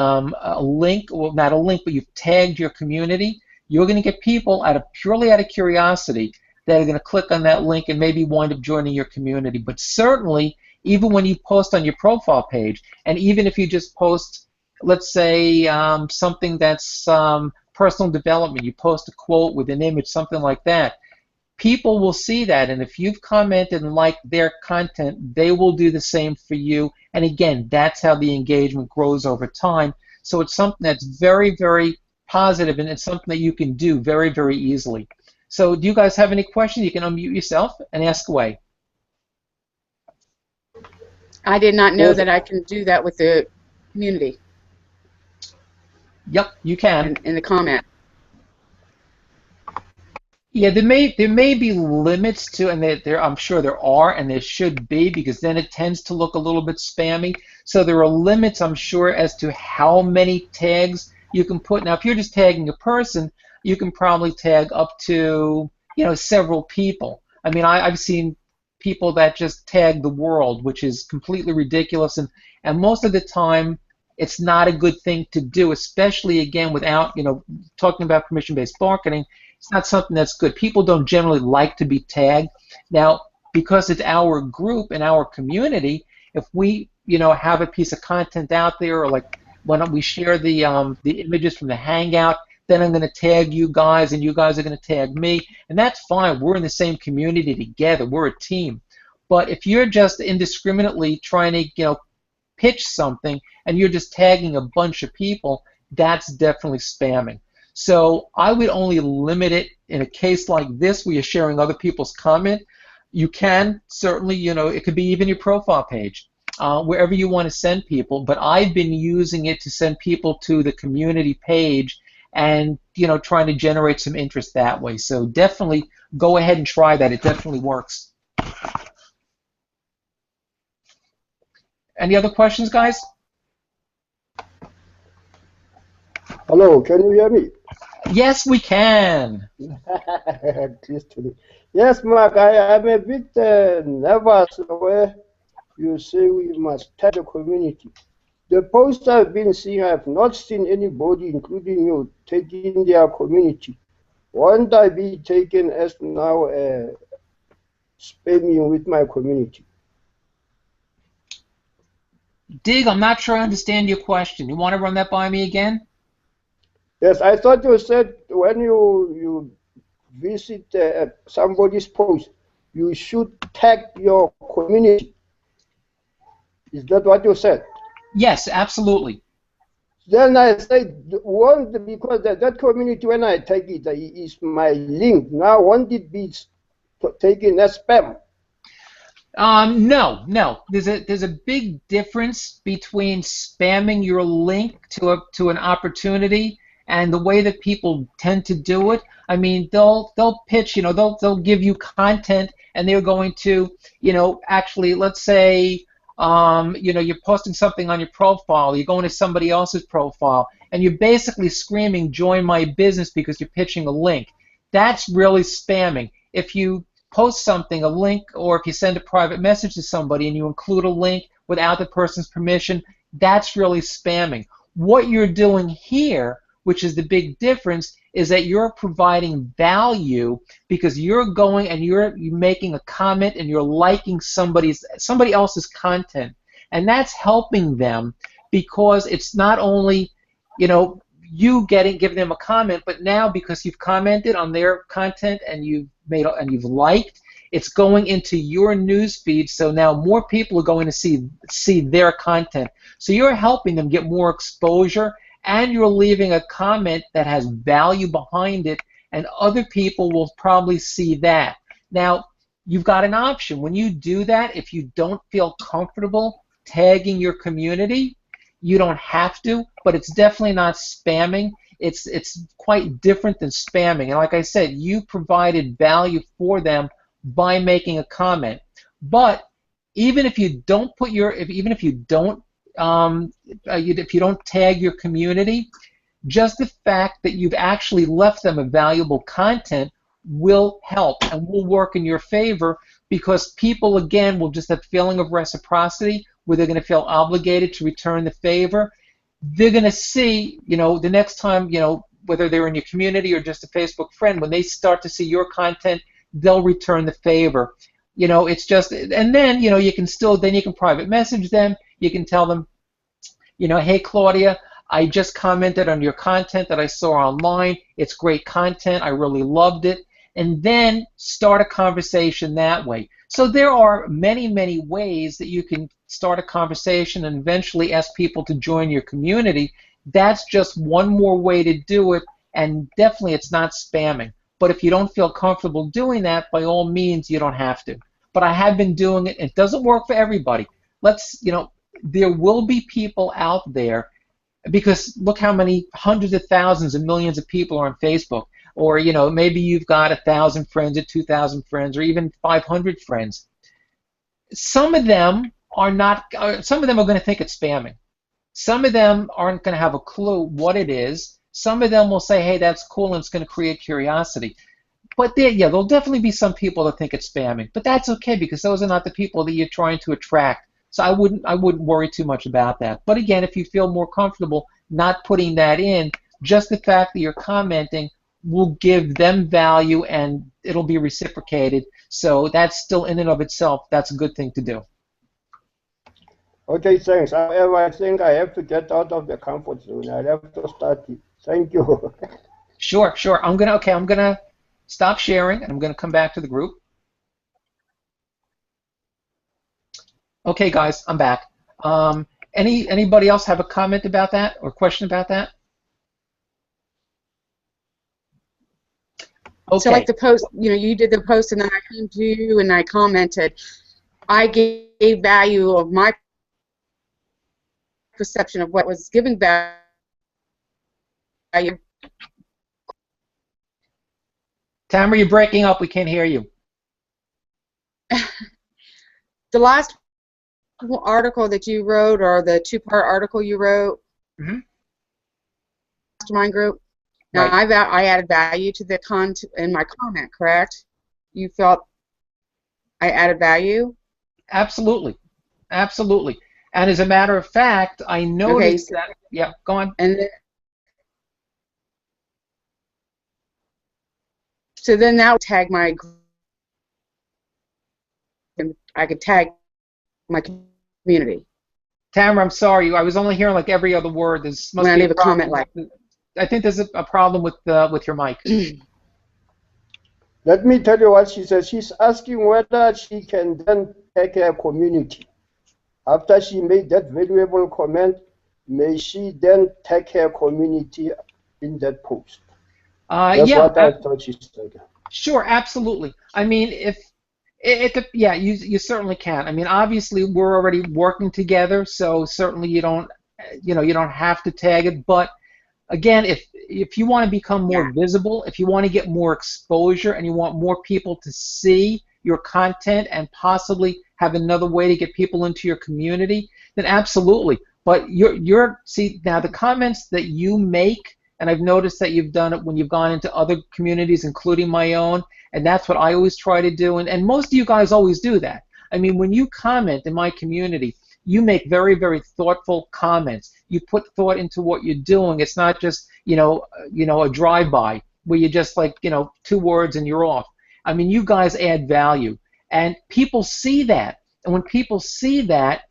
link, well, not a link, but you've tagged your community, you're going to get people purely out of curiosity that are going to click on that link and maybe wind up joining your community. But certainly, even when you post on your profile page, and even if you just post, let's say, something that's personal development, you post a quote with an image, something like that, people will see that, and if you've commented and liked their content, they will do the same for you. And again, that's how the engagement grows over time. So it's something that's very, very positive, and it's something that you can do very, very easily. So do you guys have any questions? You can unmute yourself and ask away. I did not know that I can do that with the community. Yep, you can. In the comment. Yeah, there may be limits to, and I'm sure there are, and there should be, because then it tends to look a little bit spammy. So there are limits, I'm sure, as to how many tags you can put. Now, if you're just tagging a person, you can probably tag up to, several people. I mean, I've seen people that just tag the world, which is completely ridiculous, and most of the time, it's not a good thing to do, especially, again, without, talking about permission-based marketing. It's not something that's good. People don't generally like to be tagged. Now, because it's our group and our community, if we, have a piece of content out there, or like when we share the images from the Hangout, then I'm going to tag you guys, and you guys are going to tag me, and that's fine. We're in the same community together. We're a team. But if you're just indiscriminately trying to, pitch something, and you're just tagging a bunch of people, that's definitely spamming. So I would only limit it in a case like this where you're sharing other people's comment. You can certainly, it could be even your profile page, wherever you want to send people, but I've been using it to send people to the community page and, trying to generate some interest that way. So definitely go ahead and try that. It definitely works. Any other questions, guys? Hello, can you hear me? Yes, we can. Yes, Mark, I'm a bit nervous where you say we must tag the community. The posts I've been seeing, I have not seen anybody, including you, taking their community. Won't I be taken as now spamming with my community? Dig, I'm not sure I understand your question. You want to run that by me again? Yes, I thought you said when you visit somebody's post, you should tag your community. Is that what you said? Yes, absolutely. Then I said, because that community, when I take it, is my link. Now, won't it be taken as spam? No. There's a big difference between spamming your link to an opportunity and the way that people tend to do it. I mean, they'll pitch, they'll give you content, and they're going to, actually, let's say, you're posting something on your profile, you're going to somebody else's profile, and you're basically screaming, "Join my business," because you're pitching a link. That's really spamming. If you post something, a link, or if you send a private message to somebody and you include a link without the person's permission, that's really spamming. What you're doing here, which is the big difference, is that you're providing value because you're going and you're making a comment and you're liking somebody else's content, and that's helping them because it's not only you giving them a comment, but now because you've commented on their content and you've liked, it's going into your news feed. So now more people are going to see their content. So you're helping them get more exposure, and you're leaving a comment that has value behind it, and other people will probably see that. Now, you've got an option. When you do that, if you don't feel comfortable tagging your community, you don't have to, but it's definitely not spamming. It's quite different than spamming. And like I said, you provided value for them by making a comment. But even if you don't put your, even if you don't tag your community, just the fact that you've actually left them a valuable content will help and will work in your favor, because people, again, will just have a feeling of reciprocity where they're going to feel obligated to return the favor. They're going to see, the next time, whether they're in your community or just a Facebook friend, when they start to see your content, they'll return the favor. It's just, and then, you can private message them. You can tell them, hey, Claudia, I just commented on your content that I saw online. It's great content. I really loved it. And then start a conversation that way. So there are many, many ways that you can start a conversation and eventually ask people to join your community. That's just one more way to do it, and definitely it's not spamming. But if you don't feel comfortable doing that, by all means, you don't have to. But I have been doing it. It doesn't work for everybody. There will be people out there, because look how many hundreds of thousands and millions of people are on Facebook. Or, maybe you've got 1,000 friends or 2,000 friends or even 500 friends. Some of them are not. Some of them are going to think it's spamming. Some of them aren't going to have a clue what it is. Some of them will say, hey, that's cool, and it's going to create curiosity. But there'll definitely be some people that think it's spamming. But that's okay, because those are not the people that you're trying to attract. So I wouldn't worry too much about that. But again, if you feel more comfortable not putting that in, just the fact that you're commenting will give them value, and it'll be reciprocated. So that's still, in and of itself, that's a good thing to do. Okay, thanks. However, I think I have to get out of the comfort zone. I have to start it. Thank you. Sure. I'm gonna stop sharing, and I'm gonna come back to the group. Okay, guys, I'm back. Anybody else have a comment about that or question about that? Okay. So like the post, you did the post, and then I came to you and I commented. I gave value of my perception of what was giving value. Tamara, you're breaking up. We can't hear you. The last article that you wrote, or the two-part article you wrote, mastermind group. Now, right. I added value to the content in my comment, correct? You felt I added value? Absolutely. And as a matter of fact, I noticed that. Yeah, go on. So then that would tag my group, and I could tag my community. Tamara, I'm sorry. I was only hearing like every other word. Must when I leave a comment like. I think there's a problem with your mic. Let me tell you what she says. She's asking whether she can then tag her community. After she made that valuable comment, may she then tag her community in that post? That's what I thought she said. Sure, absolutely. I mean, you certainly can. I mean, obviously we're already working together, so certainly you don't have to tag it. But again, if you want to become more visible, if you want to get more exposure, and you want more people to see your content and possibly have another way to get people into your community, then absolutely. But see, now the comments that you make, and I've noticed that you've done it when you've gone into other communities, including my own, and that's what I always try to do, and most of you guys always do that. I mean, when you comment in my community, you make very, very thoughtful comments. You put thought into what you're doing. It's not just, a drive-by where you just like, 2 words and you're off. I mean, you guys add value, and people see that. And when people see that,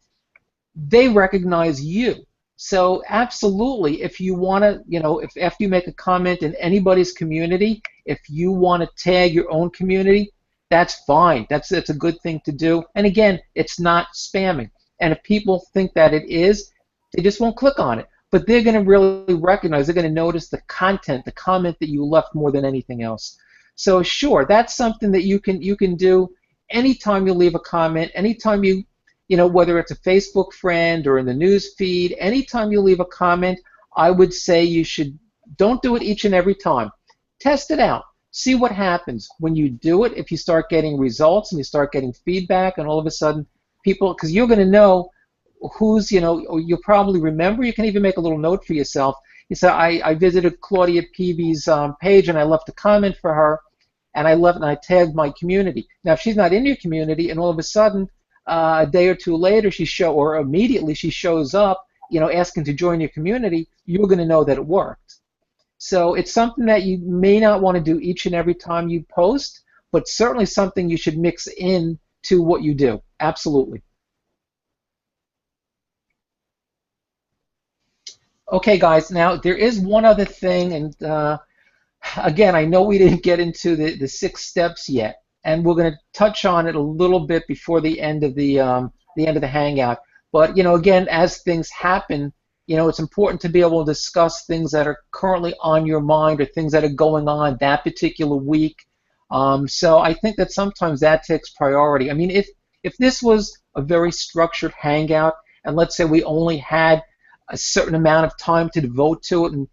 they recognize you. So absolutely, if you want to, if after you make a comment in anybody's community, if you want to tag your own community, that's fine. That's a good thing to do. And again, it's not spamming. And if people think that it is, they just won't click on it. But they're going to really recognize, they're going to notice the content, the comment that you left more than anything else. So sure, that's something that you can do. anytime you leave a comment, anytime whether it's a Facebook friend or in the news feed, anytime you leave a comment, I would say don't do it each and every time. Test it out. See what happens. When you do it, if you start getting results and you start getting feedback, and all of a sudden people, because you're going to know who's, you'll probably remember, you can even make a little note for yourself. You say, I visited Claudia Peavy's page and I left a comment for her, and I tagged my community. Now, if she's not in your community and all of a sudden a day or two later or immediately she shows up, asking to join your community, you're going to know that it worked. So it's something that you may not want to do each and every time you post, but certainly something you should mix in to what you do. Absolutely. Okay, guys, now there is one other thing, and again, I know we didn't get into the 6 steps yet, and we're going to touch on it a little bit before the end of the Hangout. But again, as things happen, it's important to be able to discuss things that are currently on your mind or things that are going on that particular week. So I think that sometimes that takes priority. I mean, if this was a very structured Hangout, and let's say we only had a certain amount of time to devote to it, and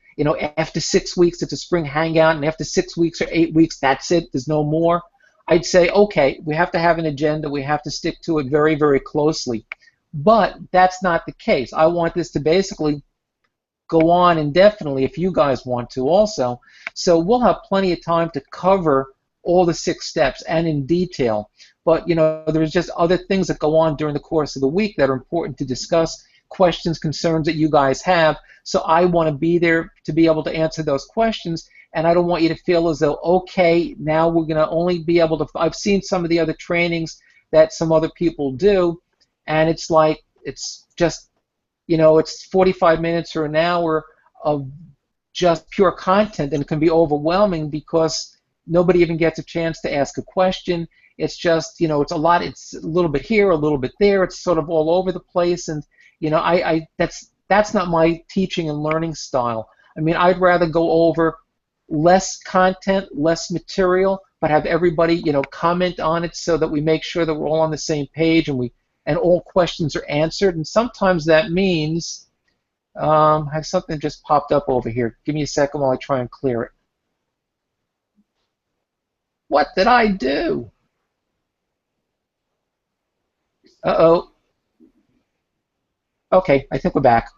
after 6 weeks it's a spring Hangout, and after 6 weeks or 8 weeks that's it, there's no more, I'd say, okay, we have to have an agenda, we have to stick to it very, very closely. But that's not the case. I want this to basically go on indefinitely if you guys want to also. So we'll have plenty of time to cover all the 6 steps and in detail. But there's just other things that go on during the course of the week that are important to discuss, questions, concerns that you guys have. So I want to be there to be able to answer those questions, and I don't want you to feel as though, okay, now we're going to only be able to, I've seen some of the other trainings that some other people do, and it's like, it's just, it's 45 minutes or an hour of just pure content, and it can be overwhelming because nobody even gets a chance to ask a question. It's just, it's a little bit here, a little bit there, it's sort of all over the place, and that's not my teaching and learning style. I mean, I'd rather go over less content, less material, but have everybody, comment on it so that we make sure that we're all on the same page and all questions are answered. And sometimes that means I have something just popped up over here. Give me a second while I try and clear it. What did I do? Uh-oh. Okay, I think we're back.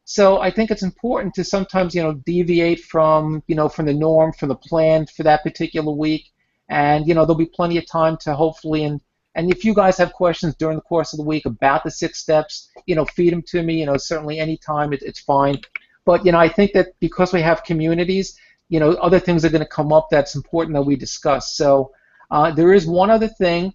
So I think it's important to sometimes, deviate from, from the norm, from the plan for that particular week, and there'll be plenty of time to hopefully, and if you guys have questions during the course of the week about the 6 steps, feed them to me. Certainly anytime it's fine. But I think that because we have communities, other things are going to come up that's important that we discuss. So there is one other thing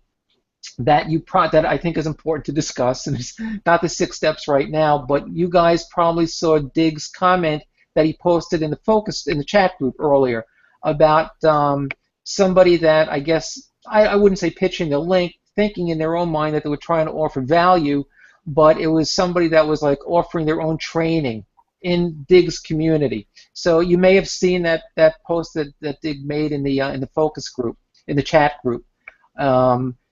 that that I think is important to discuss, and it's not the 6 steps right now, but you guys probably saw Dig's comment that he posted in the chat group earlier about somebody that I guess I wouldn't say pitching the link, thinking in their own mind that they were trying to offer value, but it was somebody that was like offering their own training in Dig's community. So you may have seen that post that Dig made in the focus group, in the chat group.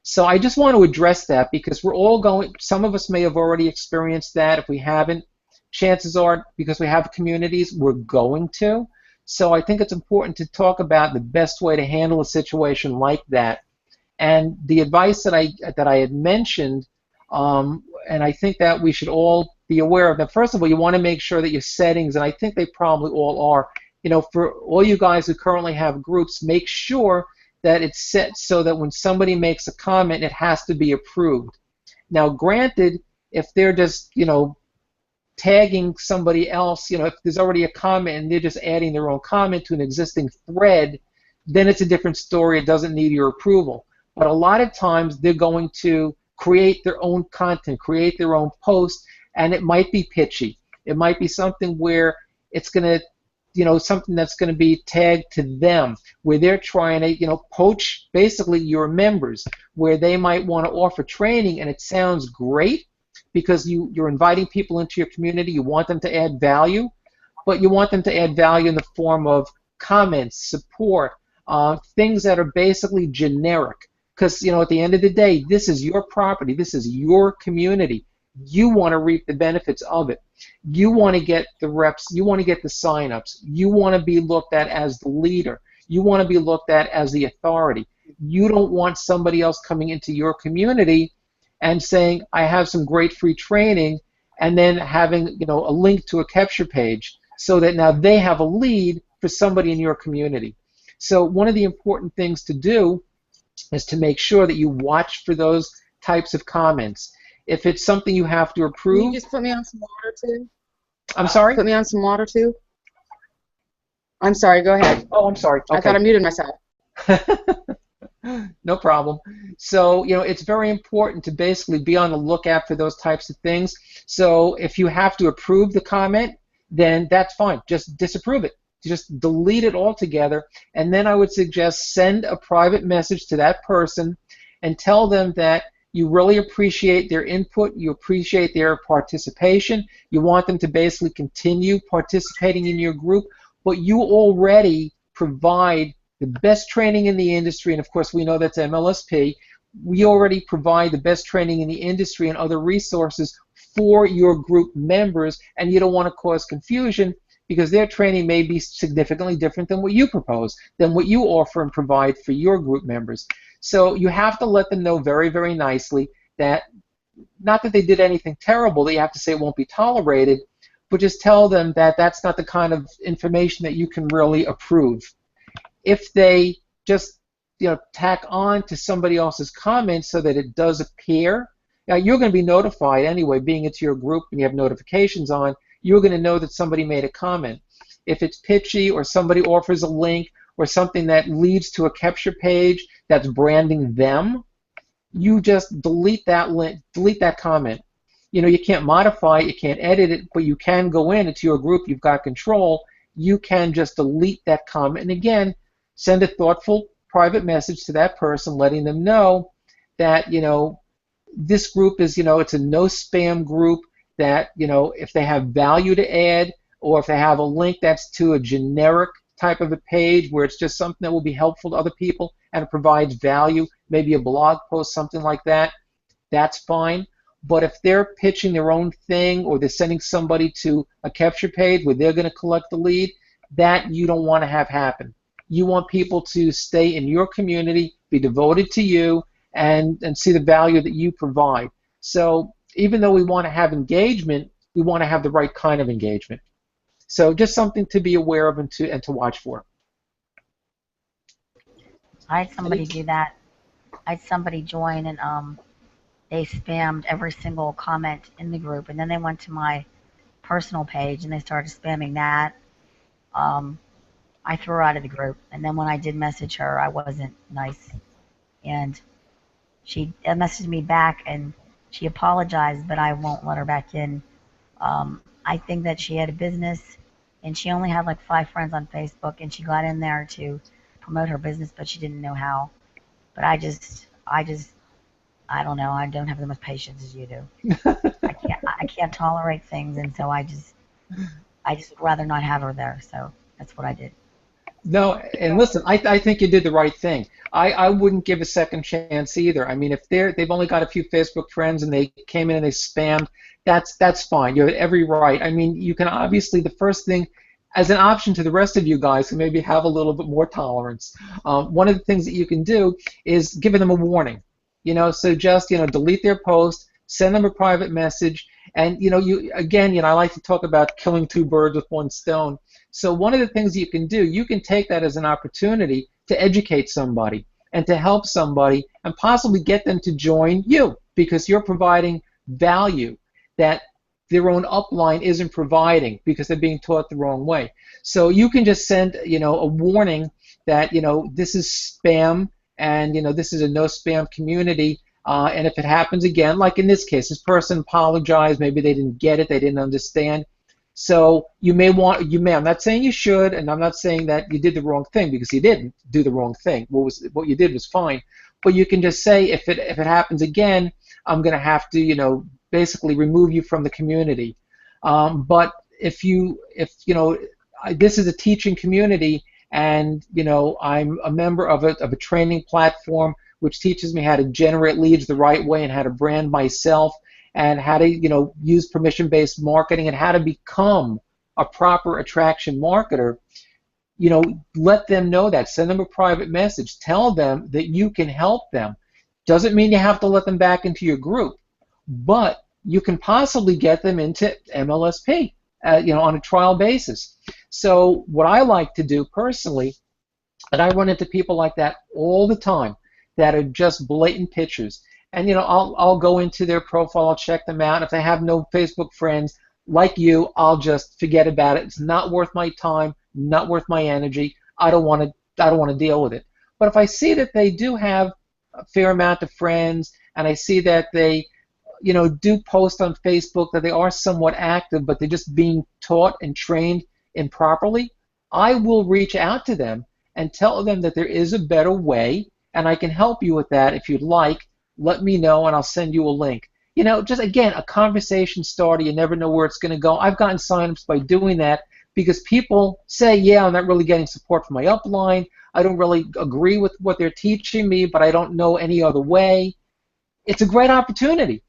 So I just want to address that because we're all going, some of us may have already experienced that. If we haven't, chances are, because we have communities, we're going to. So I think it's important to talk about the best way to handle a situation like that. And the advice that I had mentioned, and I think that we should all be aware of that. First of all, you want to make sure that your settings, and I think they probably all are, for all you guys who currently have groups, make sure that it's set so that when somebody makes a comment, it has to be approved. Now, granted, if they're just, tagging somebody else, if there's already a comment and they're just adding their own comment to an existing thread, then it's a different story. It doesn't need your approval. But a lot of times they're going to create their own content, create their own post, and it might be pitchy. It might be something where it's going to, something that's going to be tagged to them, where they're trying to, poach basically your members, where they might want to offer training, and it sounds great because you're inviting people into your community. You want them to add value, but you want them to add value in the form of comments, support, things that are basically generic. Because, you know, at the end of the day, this is your property. This is your community. You want to reap the benefits of it. You want to get the reps. You want to get the signups. You want to be looked at as the leader. You want to be looked at as the authority. You don't want somebody else coming into your community and saying, I have some great free training, and then having, you know, a link to a capture page so that now they have a lead for somebody in your community. So one of the important things to do is to make sure that you watch for those types of comments. If it's something you have to Can approve, you just put me on some water too? I'm sorry? Put me on some water too? I'm sorry, go ahead. Oh, I'm sorry. I thought I Okay. muted myself. No problem. So, you know, it's very important to basically be on the lookout for those types of things. So if you have to approve the comment, then that's fine. Just disapprove it. Just delete it altogether. And then I would suggest send a private message to that person and tell them that you really appreciate their input, you appreciate their participation, you want them to basically continue participating in your group, but you already provide the best training in the industry, and of course we know that's MLSP. We already provide the best training in the industry and other resources for your group members, and you don't want to cause confusion because their training may be significantly different than what you propose, than what you offer and provide for your group members. So you have to let them know very, very nicely that, not that they did anything terrible that you have to say it won't be tolerated, but just tell them that that's not the kind of information that you can really approve. If they just, you know, tack on to somebody else's comments so that it does appear, now you're going to be notified anyway, being it's your group and you have notifications on, you're going to know that somebody made a comment. If it's pitchy or somebody offers a link or something that leads to a capture page that's branding them, you just delete that link, delete that comment. You know, you can't modify it, you can't edit it, but you can go in, it's your group, you've got control, you can just delete that comment. And again, send a thoughtful private message to that person letting them know that, you know, this group is, you know, it's a no spam group, that, you know, if they have value to add or if they have a link that's to a generic type of a page where it's just something that will be helpful to other people and it provides value, maybe a blog post, something like that, that's fine. But if they're pitching their own thing or they're sending somebody to a capture page where they're going to collect the lead, that you don't want to have happen. You want people to stay in your community, be devoted to you, and see the value that you provide. So even though we want to have engagement, we want to have the right kind of engagement. So just something to be aware of and to watch for. I had somebody do that. I had somebody join and they spammed every single comment in the group, and then they went to my personal page and they started spamming that. I threw her out of the group, and then when I did message her, I wasn't nice, and she messaged me back and she apologized, but I won't let her back in. I think that she had a business and she only had like 5 friends on Facebook, and she got in there to promote her business, but she didn't know how. But I don't know. I don't have as much patience as you do. I can't tolerate things, and so I just would rather not have her there. So that's what I did. No, and listen, I think you did the right thing. I wouldn't give a second chance either. I mean, if they've only got a few Facebook friends and they came in and they spammed, that's fine. You have every right. I mean, you can obviously, the first thing, as an option to the rest of you guys who maybe have a little bit more tolerance, one of the things that you can do is give them a warning. You know, so just, you know, delete their post, send them a private message, and, you know, I like to talk about killing 2 birds with 1 stone. So one of the things you can do, you can take that as an opportunity to educate somebody and to help somebody and possibly get them to join you because you're providing value that their own upline isn't providing because they're being taught the wrong way. So you can just send, you know, a warning that, you know, this is spam and, you know, this is a no spam community. And if it happens again, like in this case, this person apologized, maybe they didn't get it, they didn't understand. So you may, I'm not saying you should, and I'm not saying that you did the wrong thing because you didn't do the wrong thing. What you did was fine. But you can just say, if it happens again, I'm going to have to, you know, basically remove you from the community. But if you know, this is a teaching community, and, you know, I'm a member of a training platform which teaches me how to generate leads the right way and how to brand myself and how to, use permission-based marketing and how to become a proper attraction marketer. Let them know that. Send them a private message. Tell them that you can help them. Doesn't mean you have to let them back into your group, but you can possibly get them into MLSP, on a trial basis. So what I like to do personally, and I run into people like that all the time, that are just blatant pitchers. And I'll go into their profile, I'll check them out. If they have no Facebook friends, like you, I'll just forget about it. It's not worth my time, not worth my energy. I don't want to deal with it. But if I see that they do have a fair amount of friends, and I see that they, do post on Facebook, that they are somewhat active, but they're just being taught and trained improperly, I will reach out to them and tell them that there is a better way, and I can help you with that if you'd like. Let me know, and I'll send you a link. Just again, a conversation starter. You never know where it's going to go. I've gotten signups by doing that because people say, yeah, I'm not really getting support from my upline. I don't really agree with what they're teaching me, but I don't know any other way. It's a great opportunity.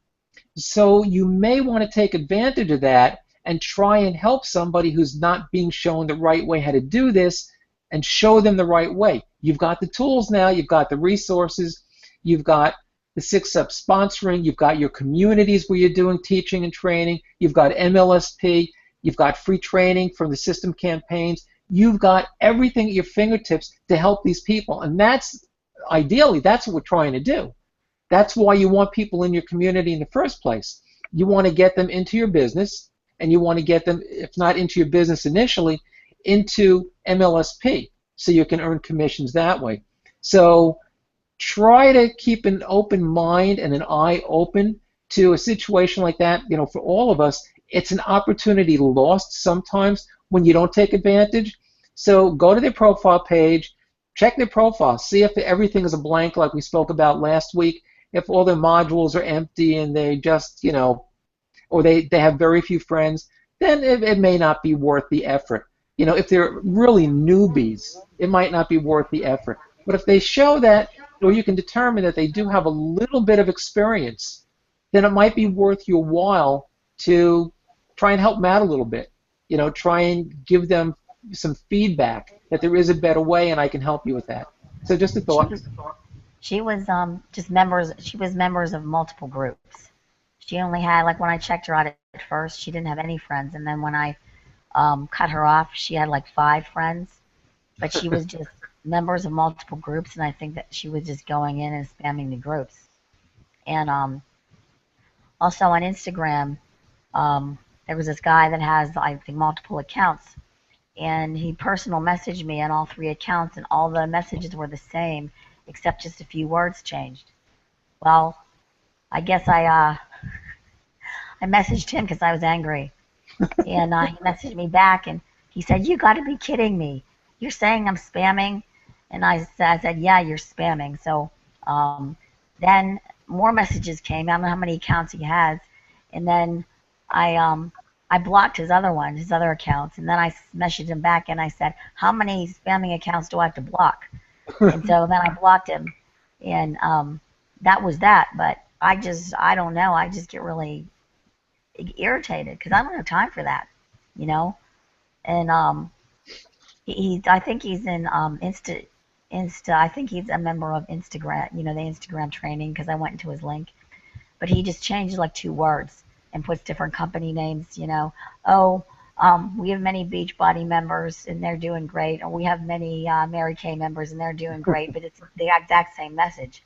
So you may want to take advantage of that and try and help somebody who's not being shown the right way how to do this, and show them the right way. You've got the tools now. You've got the resources. You've got the 6up sponsoring. You've got your communities where you're doing teaching and training. You've got MLSP. You've got free training from the system campaigns. You've got everything at your fingertips to help these people. And ideally, that's what we're trying to do. That's why you want people in your community in the first place. You want to get them into your business, and you want to get them, if not into your business initially, into MLSP, so you can earn commissions that way. So try to keep an open mind and an eye open to a situation like that. For all of us, it's an opportunity lost sometimes when you don't take advantage. So go to their profile page, check their profile, see if everything is a blank like we spoke about last week, if all their modules are empty and they just, or they have very few friends, then it may not be worth the effort. If they're really newbies, it might not be worth the effort. But if they show that, or you can determine that they do have a little bit of experience, then it might be worth your while to try and help them out a little bit. Try and give them some feedback that there is a better way, and I can help you with that. So just a thought. She was just members. She was members of multiple groups. She only had, like, when I checked her out at first, she didn't have any friends, and then when I cut her off, she had like 5 friends, but she was just members of multiple groups, and I think that she was just going in and spamming the groups. And also on Instagram, there was this guy that has, I think, multiple accounts, and he personal messaged me on all 3 accounts, and all the messages were the same, except just a few words changed. Well, I guess I messaged him because I was angry. And he messaged me back, and he said, "You got to be kidding me. You're saying I'm spamming?" And I said, "Yeah, you're spamming." So then more messages came. I don't know how many accounts he has. And then I blocked his other accounts. And then I messaged him back, and I said, "How many spamming accounts do I have to block?" And so then I blocked him. And that was that. But I don't know. I just get really irritated because I don't have time for that, And I think he's in Insta. I think he's a member of Instagram. The Instagram training, because I went into his link. But he just changed like 2 words and puts different company names. We have many Beachbody members and they're doing great, or we have many Mary Kay members and they're doing great. But it's the exact same message.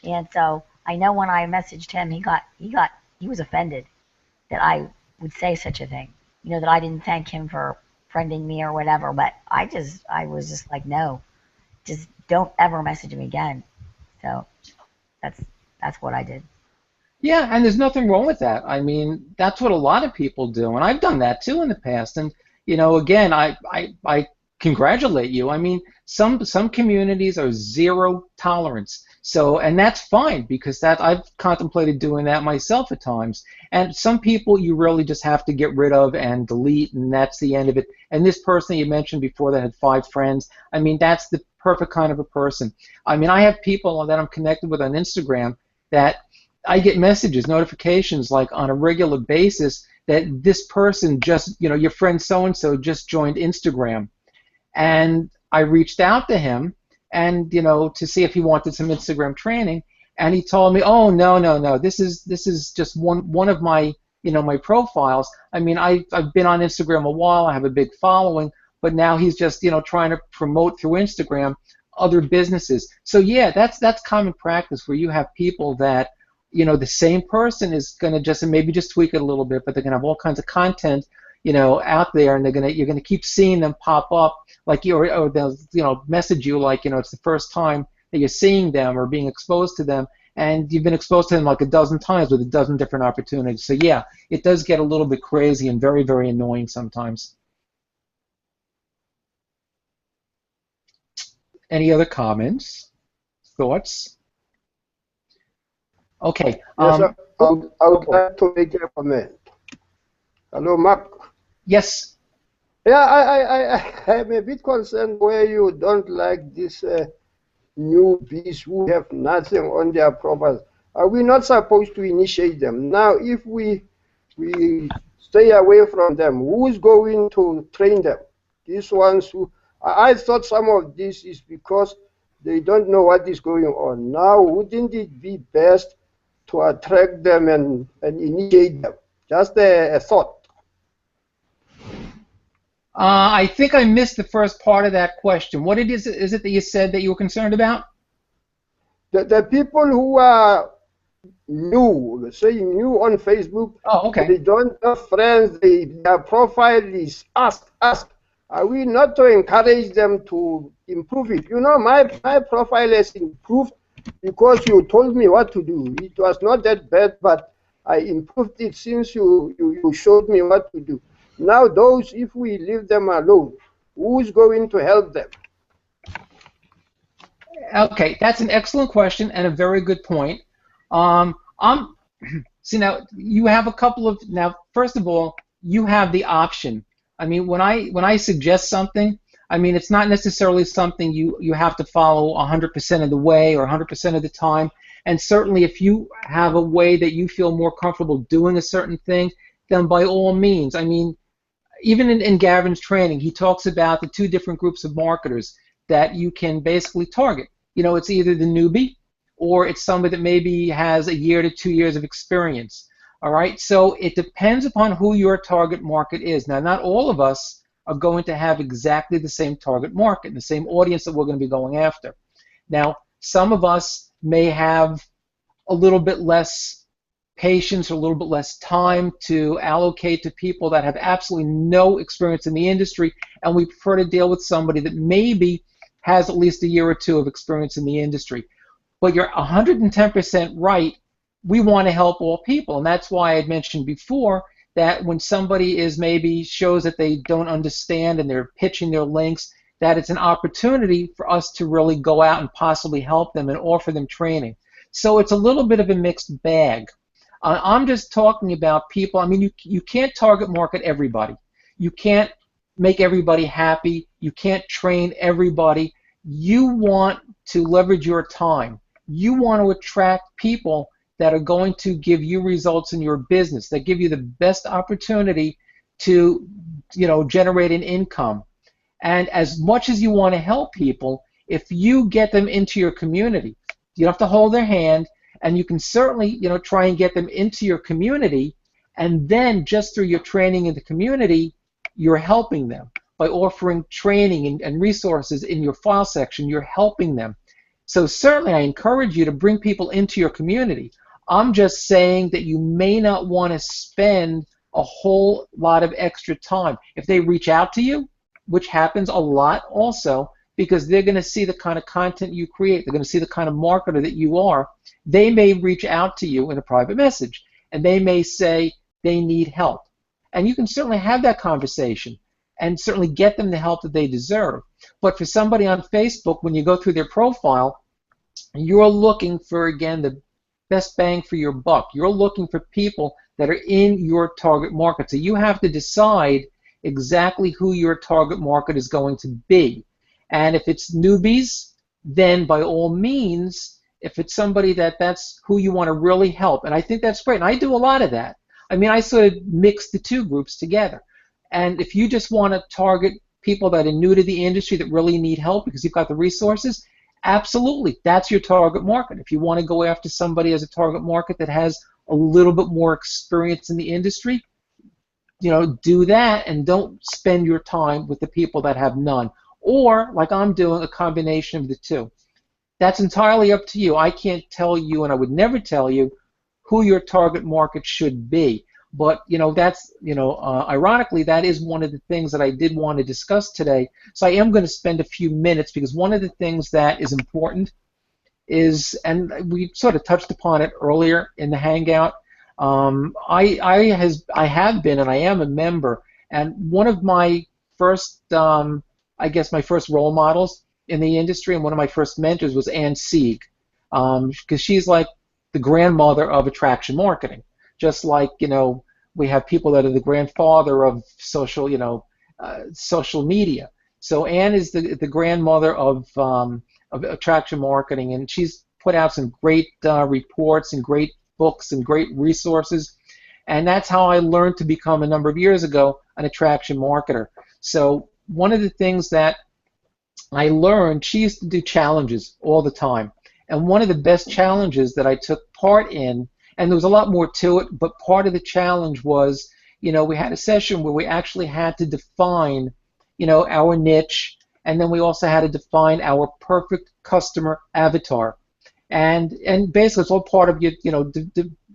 And so I know when I messaged him, he was offended that I would say such a thing, that I didn't thank him for friending me or whatever, but I was just like, no, just don't ever message me again. So that's what I did. Yeah, and there's nothing wrong with that. I mean, that's what a lot of people do, and I've done that too in the past. And again, I congratulate you. I mean, some communities are zero tolerance. So, and that's fine because that I've contemplated doing that myself at times. And some people you really just have to get rid of and delete, and that's the end of it. And this person you mentioned before that had 5 friends, I mean, that's the perfect kind of a person. I mean, I have people that I'm connected with on Instagram that I get messages, notifications like on a regular basis that this person just, you know, your friend so-and-so just joined Instagram. And I reached out to him and, you know, to see if he wanted some Instagram training, and he told me, oh, no, this is just one of my, you know, my profiles. I mean, I've been on Instagram a while, I have a big following, but now he's just, you know, trying to promote through Instagram other businesses. So yeah, that's common practice where you have people that, you know, the same person is going to just maybe just tweak it a little bit, but they're going to have all kinds of content, you know, out there, and you're gonna keep seeing them pop up, like or they'll, you know, message you like, you know, it's the first time that you're seeing them or being exposed to them, and you've been exposed to them like a dozen times with a dozen different opportunities. So yeah, it does get a little bit crazy and very, very annoying sometimes. Any other comments, thoughts? Okay. Yes, sir. I would like to make a comment. Hello, Mark. Yes. Yeah, I am a bit concerned where you don't like these newbies who have nothing on their profiles. Are we not supposed to initiate them? Now, if we stay away from them, who's going to train them? These ones who, I thought some of this is because they don't know what is going on. Now, wouldn't it be best to attract them and initiate them? Just a thought. I think I missed the first part of that question. What is it that you said that you were concerned about? The people who are new, say new on Facebook, oh, okay. They don't have friends, their profile is ask. Are we not to encourage them to improve it? You know, my profile has improved because you told me what to do. It was not that bad, but I improved it since you showed me what to do. Now those, if we leave them alone, who's going to help them? Okay, that's an excellent question and a very good point. See, now you have a couple of, now first of all, you have the option. I mean, when I suggest something, I mean, it's not necessarily something you have to follow 100% of the way or 100% of the time. And certainly if you have a way that you feel more comfortable doing a certain thing, then by all means. I mean, even in Gavin's training, he talks about the 2 different groups of marketers that you can basically target. You know, it's either the newbie or it's somebody that maybe has a year to 2 years of experience. All right, so it depends upon who your target market is. Now, not all of us are going to have exactly the same target market and the same audience that we're going to be going after. Now, some of us may have a little bit less patience or a little bit less time to allocate to people that have absolutely no experience in the industry, and we prefer to deal with somebody that maybe has at least a year or 2 of experience in the industry. But you're 110% right. We want to help all people, and that's why I had mentioned before that when somebody is maybe shows that they don't understand and they're pitching their links, that it's an opportunity for us to really go out and possibly help them and offer them training. So it's a little bit of a mixed bag. I'm just talking about people. I mean, you can't target market everybody. You can't make everybody happy. You can't train everybody. You want to leverage your time. You want to attract people that are going to give you results in your business, that give you the best opportunity to, you know, generate an income. And as much as you want to help people, if you get them into your community, you don't have to hold their hand, and you can certainly, you know, try and get them into your community, and then just through your training in the community, you're helping them. By offering training and resources in your file section, you're helping them. So certainly I encourage you to bring people into your community. I'm just saying that you may not want to spend a whole lot of extra time. If they reach out to you, which happens a lot also, because they're going to see the kind of content you create, they're going to see the kind of marketer that you are, they may reach out to you in a private message, and they may say they need help. And you can certainly have that conversation. and certainly get them the help that they deserve. But for somebody on Facebook, when you go through their profile, you're looking for, again, the best bang for your buck. You're looking for people that are in your target market. So you have to decide exactly who your target market is going to be. And if it's newbies, then by all means, if it's somebody that's who you want to really help, and I think that's great, and I do a lot of that. I mean, I sort of mix the two groups together. And if you just want to target people that are new to the industry that really need help because you've got the resources, absolutely, that's your target market. If you want to go after somebody as a target market that has a little bit more experience in the industry, do that, and don't spend your time with the people that have none. Or, like I'm doing, a combination of the two. That's entirely up to you. I can't tell you, and I would never tell you, who your target market should be. But ironically, that is one of the things that I did want to discuss today. So I am going to spend a few minutes, because one of the things that is important is, and we sort of touched upon it earlier in the Hangout. I have been, and I am a member, and one of my first, my first role models in the industry, and one of my first mentors was Ann Sieg, because she's like the grandmother of attraction marketing. Just like, we have people that are the grandfather of social media. So Ann is the grandmother of attraction marketing, and she's put out some great reports and great books and great resources. And that's how I learned to become, a number of years ago, an attraction marketer. So one of the things that I learned, she used to do challenges all the time. And one of the best challenges that I took part in, and there was a lot more to it, but part of the challenge was, we had a session where we actually had to define, our niche, and then we also had to define our perfect customer avatar. And basically it's all part of your,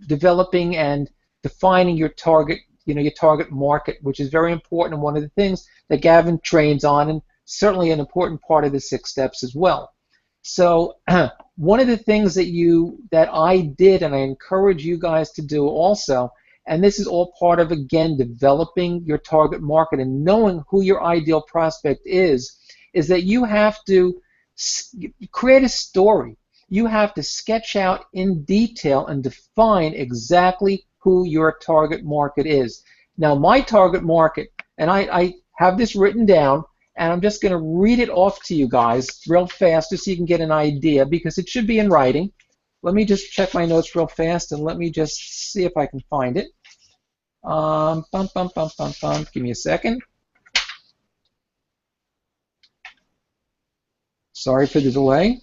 developing and defining your target, your target market, which is very important, and one of the things that Gavin trains on, and certainly an important part of the 6 steps as well. So one of the things that I did, and I encourage you guys to do also, and this is all part of, again, developing your target market and knowing who your ideal prospect is that you have to create a story. You have to sketch out in detail and define exactly who your target market is. Now, my target market, and I have this written down, and I'm just going to read it off to you guys real fast just so you can get an idea, because it should be in writing. Let me just check my notes real fast, and let me just see if I can find it. Give me a second. Sorry for the delay.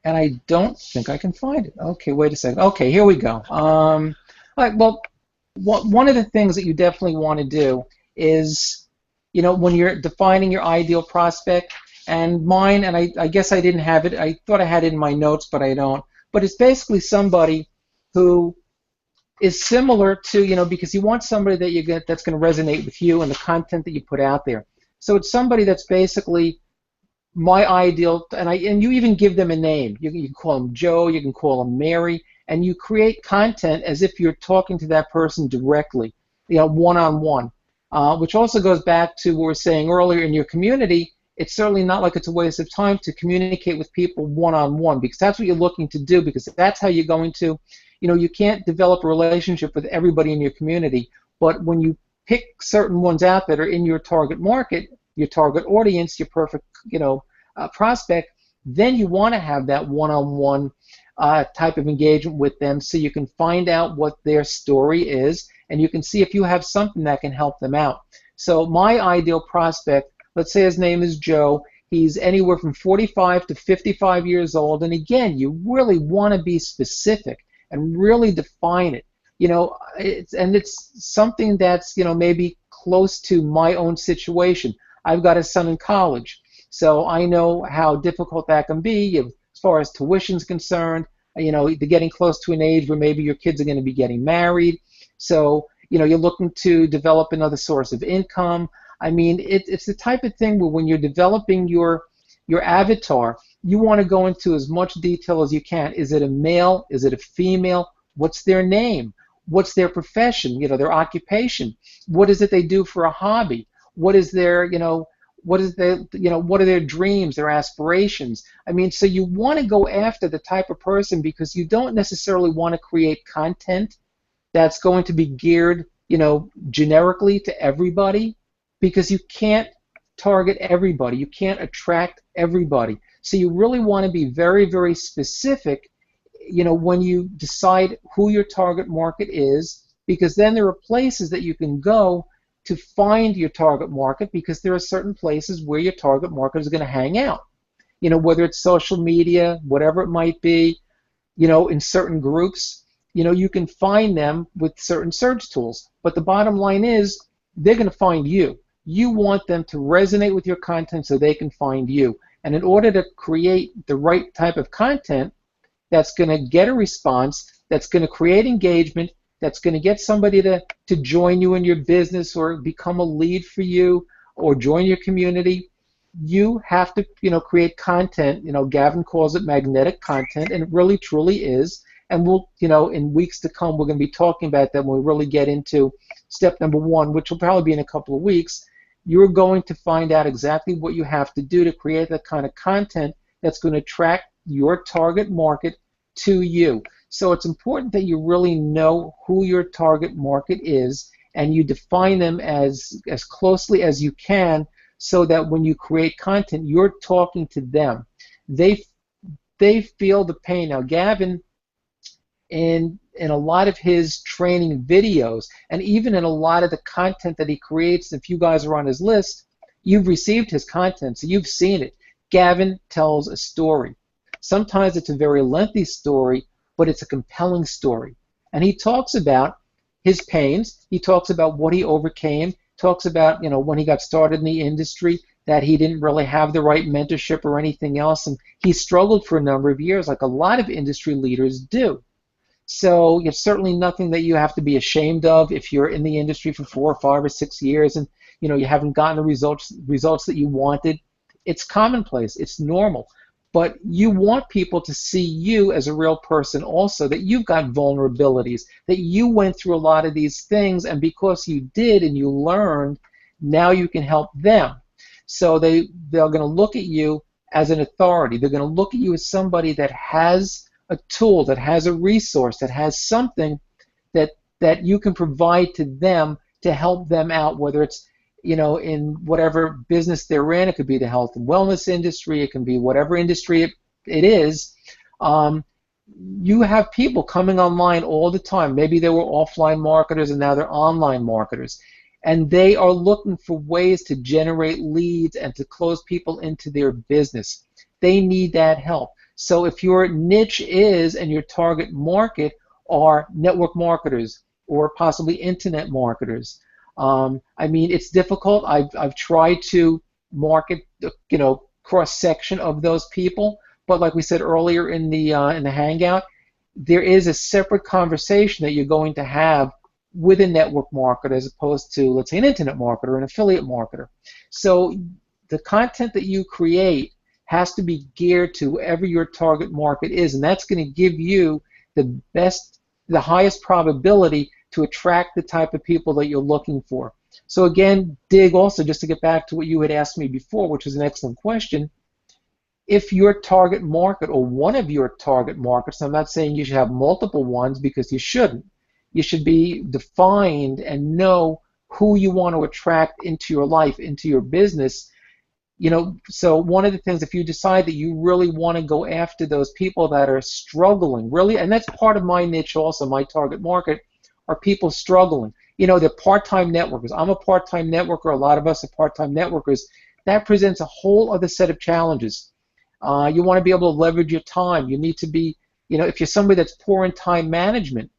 And I don't think I can find it. Okay, wait a second. Okay, here we go. All right, well, one of the things that you definitely want to do is, when you're defining your ideal prospect, and mine, and I guess I didn't have it. I thought I had it in my notes, but I don't. But it's basically somebody who is similar to, because you want somebody that's going to resonate with you and the content that you put out there. So it's somebody that's basically my ideal, and you even give them a name. You can call them Joe, you can call them Mary, and you create content as if you're talking to that person directly, one-on-one, which also goes back to what we were saying earlier. In your community, it's certainly not like it's a waste of time to communicate with people one-on-one, because that's what you're looking to do, because that's how you're going to, you can't develop a relationship with everybody in your community, but when you pick certain ones out that are in your target market, your target audience, your perfect, prospect, then you want to have that one-on-one type of engagement with them, so you can find out what their story is, and you can see if you have something that can help them out. So my ideal prospect, let's say his name is Joe. He's anywhere from 45 to 55 years old, and again, you really want to be specific and really define it. It's something that's maybe close to my own situation. I've got a son in college, so I know how difficult that can be as far as tuition's concerned. They're getting close to an age where maybe your kids are going to be getting married, so you're looking to develop another source of income. I mean, it's the type of thing where when you're developing your avatar, you want to go into as much detail as you can. Is it a male? Is it a female? What's their name? What's their profession? Their occupation. What is it they do for a hobby? What is their, what is their, what are their dreams, their aspirations? I mean, so you want to go after the type of person because you don't necessarily want to create content that's going to be geared, generically to everybody, because you can't target everybody. You can't attract everybody. So you really want to be very, very specific, when you decide who your target market is, because then there are places that you can go to find your target market, because there are certain places where your target market is going to hang out. Whether it's social media, whatever it might be, in certain groups, you can find them with certain search tools. But the bottom line is, they're going to find you. You want them to resonate with your content so they can find you. And in order to create the right type of content that's going to get a response, that's going to create engagement, that's going to get somebody to join you in your business or become a lead for you or join your community, you have to, create content. Gavin calls it magnetic content, and it really truly is. And we'll, in weeks to come, we're going to be talking about that when we really get into step number 1, which will probably be in a couple of weeks. You're going to find out exactly what you have to do to create the kind of content that's going to attract your target market to you. So it's important that you really know who your target market is, and you define them as closely as you can, so that when you create content, you're talking to them. They feel the pain. Now, Gavin, in a lot of his training videos, and even in a lot of the content that he creates, if you guys are on his list, you've received his content, so you've seen it. Gavin tells a story. Sometimes it's a very lengthy story, but it's a compelling story. And he talks about his pains. He talks about what he overcame. Talks about, when he got started in the industry, that he didn't really have the right mentorship or anything else, and he struggled for a number of years, like a lot of industry leaders do. So it's certainly nothing that you have to be ashamed of if you're in the industry for 4 or 5 or 6 years and you haven't gotten the results that you wanted. It's commonplace. It's normal. But you want people to see you as a real person also, that you've got vulnerabilities, that you went through a lot of these things, and because you did and you learned, now you can help them. So they're going to look at you as an authority. They're going to look at you as somebody that has a tool, that has a resource, that has something that you can provide to them to help them out, whether it's in whatever business they're in. It could be the health and wellness industry. It can be whatever industry it is. You have people coming online all the time. Maybe they were offline marketers and now they're online marketers. And they are looking for ways to generate leads and to close people into their business. They need that help. So if your niche is, and your target market are network marketers or possibly internet marketers, I mean, it's difficult. I've tried to market, cross-section of those people, but like we said earlier in the Hangout, there is a separate conversation that you're going to have with a network marketer as opposed to, let's say, an internet marketer, an affiliate marketer. So the content that you create has to be geared to whoever your target market is, and that's going to give you the highest probability to attract the type of people that you're looking for. So again, Dig, also, just to get back to what you had asked me before, which was an excellent question, if your target market or one of your target markets, I'm not saying you should have multiple ones because you shouldn't. You should be defined and know who you want to attract into your life, into your business. So one of the things, if you decide that you really want to go after those people that are struggling, really, and that's part of my niche also, my target market, are people struggling. They're part-time networkers. I'm a part-time networker. A lot of us are part-time networkers. That presents a whole other set of challenges. You want to be able to leverage your time. You need to be, if you're somebody that's poor in time management,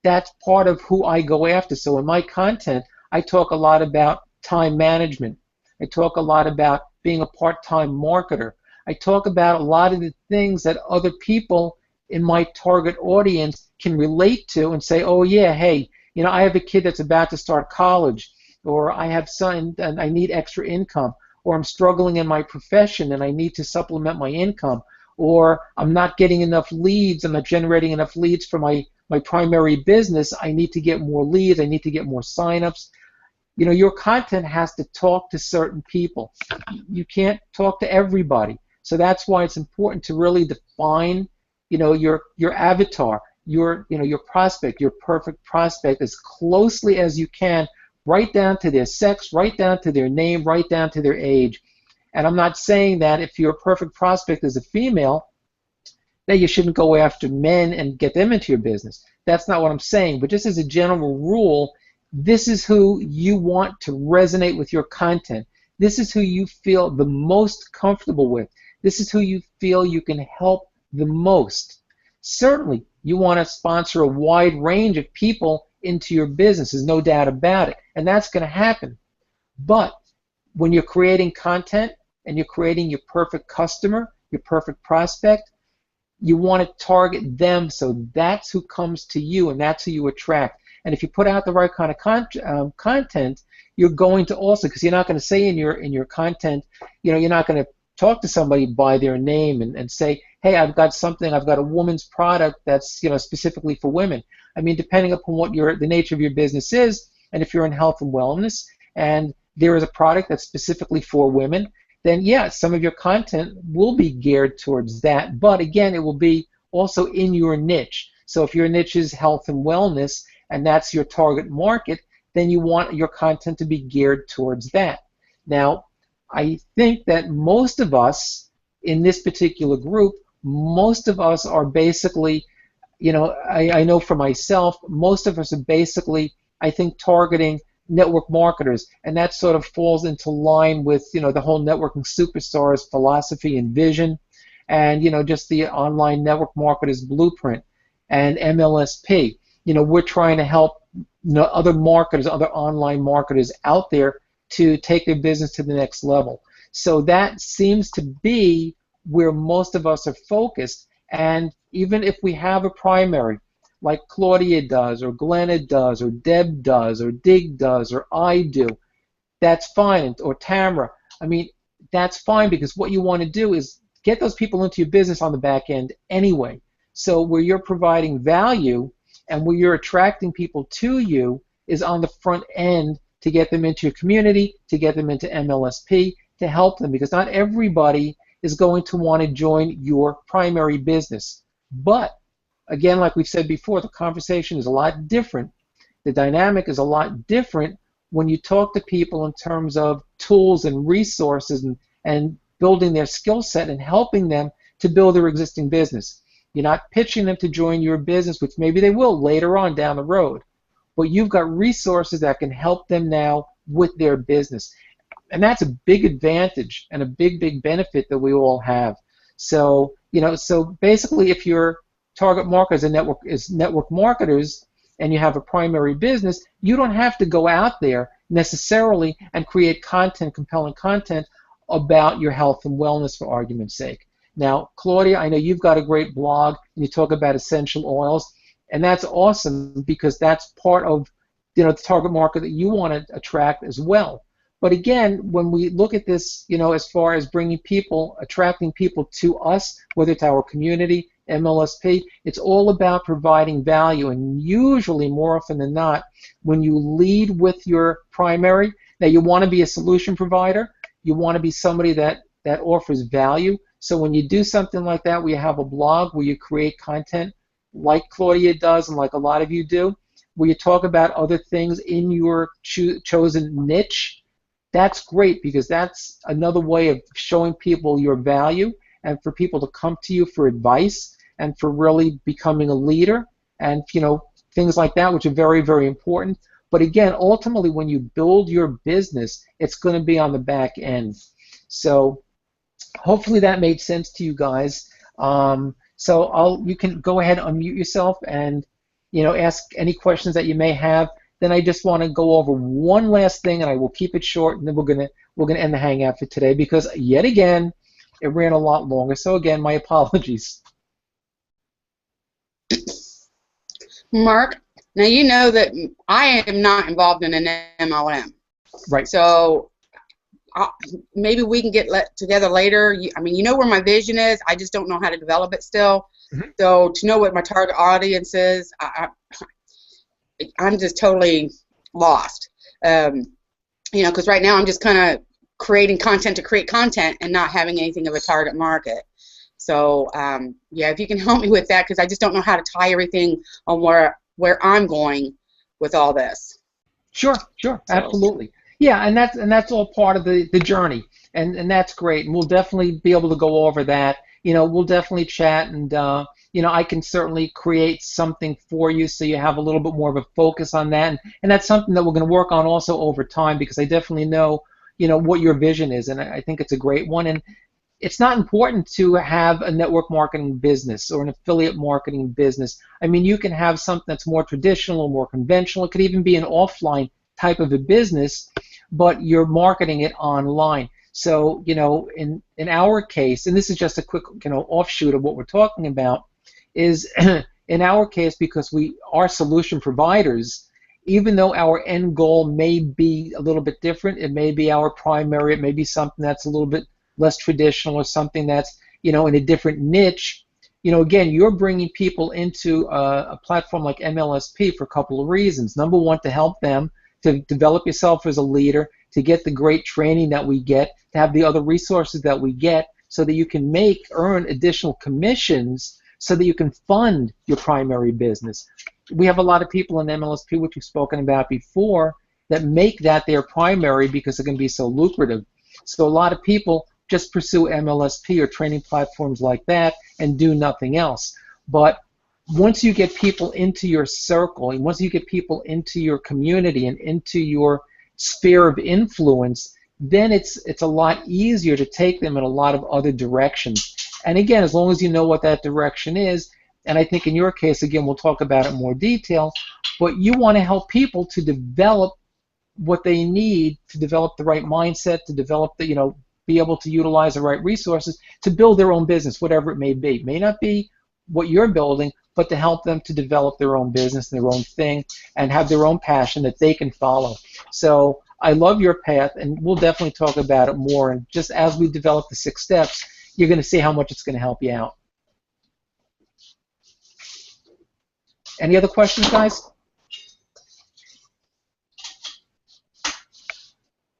that's part of who I go after. So in my content, I talk a lot about time management. I talk a lot about being a part-time marketer. I talk about a lot of the things that other people in my target audience can relate to and say, oh yeah, hey, I have a kid that's about to start college, or I have son and I need extra income, or I'm struggling in my profession and I need to supplement my income, or I'm not getting enough leads, I'm not generating enough leads for my my primary business, I need to get more leads, I need to get more signups. You know, your content has to talk to certain people. You can't talk to everybody. So that's why it's important to really define, you know, your avatar, your prospect, your perfect prospect as closely as you can, right down to their sex, right down to their name, right down to their age. And I'm not saying that if your perfect prospect is a female, that you shouldn't go after men and get them into your business. That's not what I'm saying. But just as a general rule, this is who you want to resonate with your content. This is who you feel the most comfortable with. This is who you feel you can help the most. Certainly, you want to sponsor a wide range of people into your business. There's no doubt about it. And that's going to happen. But when you're creating content and you're creating your perfect customer, your perfect prospect, you want to target them, so that's who comes to you and that's who you attract. And if you put out the right kind of content, you're going to also, because you're not going to say in your content, you know, you're not going to talk to somebody by their name and say, hey, I've got something, I've got a woman's product that's, you know, specifically for women. I mean, depending upon what the nature of your business is, and if you're in health and wellness, and there is a product that's specifically for women, then yeah, some of your content will be geared towards that. But again, it will be also in your niche. So if your niche is health and wellness, and that's your target market, then you want your content to be geared towards that. Now, I think that most of us in this particular group, most of us are basically, you know, I know for myself, most of us are basically, I think, targeting network marketers, and that sort of falls into line with, you know, the whole networking superstars philosophy and vision, and, you know, just the online network marketers blueprint and MLSP. You know, we're trying to help, you know, other marketers, other online marketers out there to take their business to the next level. So that seems to be where most of us are focused. And even if we have a primary, like Claudia does, or Glenna does, or Deb does, or Dig does, or I do, that's fine, or Tamara. I mean, that's fine, because what you want to do is get those people into your business on the back end anyway. So where you're providing value and where you're attracting people to you is on the front end, to get them into your community, to get them into MLSP, to help them, because not everybody is going to want to join your primary business. But again, like we've said before, the conversation is a lot different. The dynamic is a lot different when you talk to people in terms of tools and resources and building their skill set and helping them to build their existing business. You're not pitching them to join your business, which maybe they will later on down the road. But you've got resources that can help them now with their business. And that's a big advantage and a big, big benefit that we all have. So, you know, so basically if your target market is network marketers and you have a primary business, you don't have to go out there necessarily and create content, compelling content about your health and wellness, for argument's sake. Now, Claudia, I know you've got a great blog and you talk about essential oils, and that's awesome because that's part of, you know, the target market that you want to attract as well. But again, when we look at this, you know, as far as bringing people, attracting people to us, whether it's our community, MLSP, it's all about providing value. And usually, more often than not, when you lead with your primary, now you want to be a solution provider, you want to be somebody that offers value. So when you do something like that, where you have a blog where you create content like Claudia does and like a lot of you do, where you talk about other things in your chosen niche, that's great, because that's another way of showing people your value and for people to come to you for advice and for really becoming a leader and, you know, things like that, which are very, very important. But again, ultimately, when you build your business, it's going to be on the back end. So hopefully that made sense to you guys. So you can go ahead and unmute yourself and, you know, ask any questions that you may have. Then I just want to go over one last thing, and I will keep it short, and then we're gonna end the hangout for today, because yet again it ran a lot longer. So again, my apologies. Mark, now you know that I am not involved in an MLM. Right. So maybe we can get together later. I mean, you know where my vision is. I just don't know how to develop it still. Mhm. So to know what my target audience is, I'm just totally lost. You know, because right now I'm just kind of creating content to create content and not having anything of a target market. So yeah, if you can help me with that, because I just don't know how to tie everything on where I'm going with all this. Sure, sure, So absolutely. Yeah, and that's all part of the journey, and that's great. And we'll definitely be able to go over that. You know, we'll definitely chat, and you know, I can certainly create something for you so you have a little bit more of a focus on that, and that's something that we're going to work on also over time because I definitely know, you know, what your vision is, and I think it's a great one. And it's not important to have a network marketing business or an affiliate marketing business. I mean, you can have something that's more traditional or more conventional. It could even be an offline type of a business, but you're marketing it online. So, you know, in our case, and this is just a quick, you know, offshoot of what we're talking about, is in our case, because we are solution providers, even though our end goal may be a little bit different, it may be our primary, it may be something that's a little bit less traditional or something that's, you know, in a different niche. You know, again, you're bringing people into a platform like MLSP for a couple of reasons. Number one, to help them to develop yourself as a leader, to get the great training that we get, to have the other resources that we get, so that you can earn additional commissions, so that you can fund your primary business. We have a lot of people in MLSP, which we've spoken about before, that make that their primary because it can be so lucrative. So a lot of people just pursue MLSP or training platforms like that and do nothing else. But once you get people into your circle, and once you get people into your community and into your sphere of influence, then it's a lot easier to take them in a lot of other directions. And again, as long as you know what that direction is, and I think in your case, again, we'll talk about it in more detail, but you want to help people to develop what they need to develop the right mindset, to develop the, you know, be able to utilize the right resources to build their own business, whatever it may be. It may not be what you're building, but to help them to develop their own business, their own thing, and have their own passion that they can follow. So I love your path, and we'll definitely talk about it more. And just as we develop the 6 steps, you're going to see how much it's going to help you out. Any other questions, guys?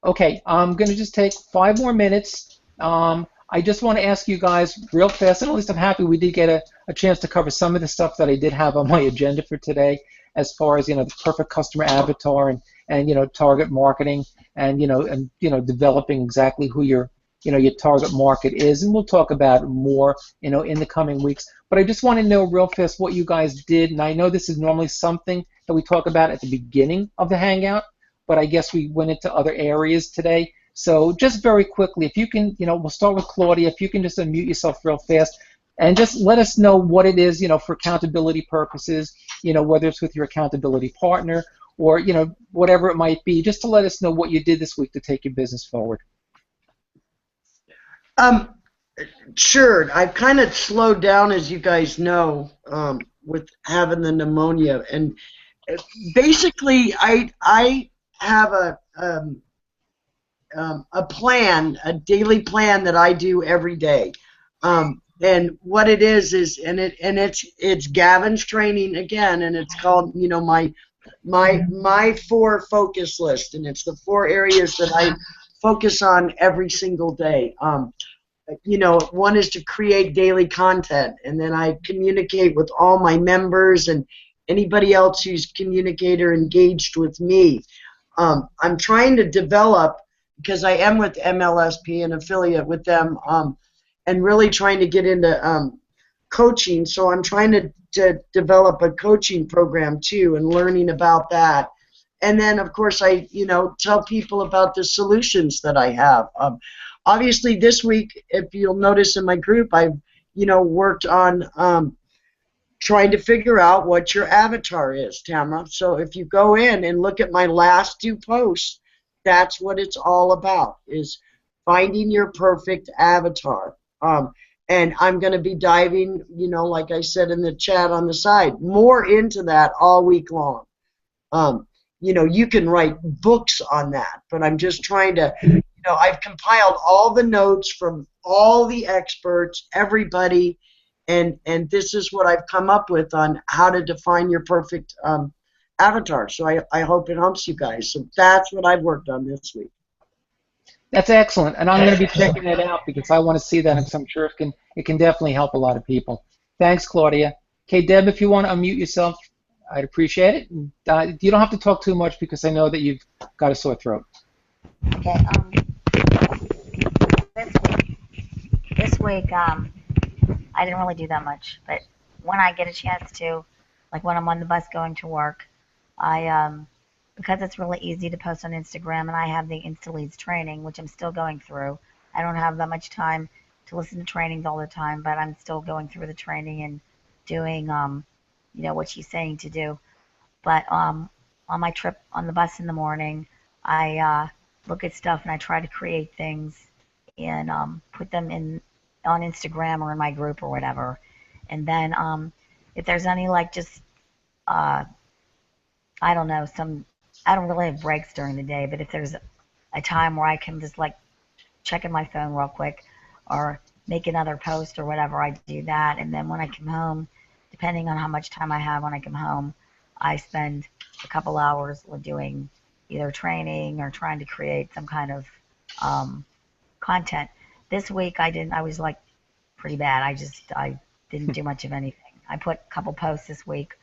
Okay, I'm going to just take 5 more minutes. I just want to ask you guys real fast, and at least I'm happy we did get a chance to cover some of the stuff that I did have on my agenda for today, as far as, you know, the perfect customer avatar and you know, target marketing and you know developing exactly who your target market is, and we'll talk about it more, you know, in the coming weeks. But I just want to know real fast what you guys did, and I know this is normally something that we talk about at the beginning of the Hangout, but I guess we went into other areas today. So just very quickly, if you can, you know, we'll start with Claudia. If you can just unmute yourself real fast and just let us know what it is, you know, for accountability purposes, you know, whether it's with your accountability partner or, you know, whatever it might be, just to let us know what you did this week to take your business forward. Sure. I've kind of slowed down, as you guys know, with having the pneumonia, and basically, I have a plan, a daily plan that I do every day, and what it is it's Gavin's training again, and it's called, you know, my 4 focus list, and it's the 4 areas that I focus on every single day. You know, one is to create daily content, and then I communicate with all my members and anybody else who's communicated or engaged with me. I'm trying to develop, because I am with MLSP, an affiliate with them, and really trying to get into coaching. So I'm trying to develop a coaching program too, and learning about that. And then, of course, I, you know, tell people about the solutions that I have. Obviously, this week, if you'll notice in my group, I've, you know, worked on trying to figure out what your avatar is, Tamara. So if you go in and look at my last 2 posts, that's what it's all about, is finding your perfect avatar. And I'm going to be diving, you know, like I said in the chat on the side, more into that all week long. You know, you can write books on that, but I'm just trying to, you know, I've compiled all the notes from all the experts, everybody, and this is what I've come up with on how to define your perfect avatar. So I hope it helps you guys. So that's what I've worked on this week. That's excellent, and I'm going to be checking that out because I want to see that, because I'm sure it can definitely help a lot of people. Thanks, Claudia. Okay, Deb, if you want to unmute yourself, I'd appreciate it. You don't have to talk too much because I know that you've got a sore throat. Okay. This week, I didn't really do that much, but when I get a chance to, like when I'm on the bus going to work, because it's really easy to post on Instagram, and I have the InstaLeads training, which I'm still going through. I don't have that much time to listen to trainings all the time, but I'm still going through the training and doing, what she's saying to do. But on my trip on the bus in the morning, I look at stuff and I try to create things and put them on Instagram or in my group or whatever. And then if there's any I don't know, I don't really have breaks during the day, but if there's a time where I can just check in my phone real quick or make another post or whatever, I do that. And then when I come home, depending on how much time I have when I come home, I spend a couple hours doing either training or trying to create some kind of content. This week I was pretty bad. I didn't do much of anything. I put a couple posts this week,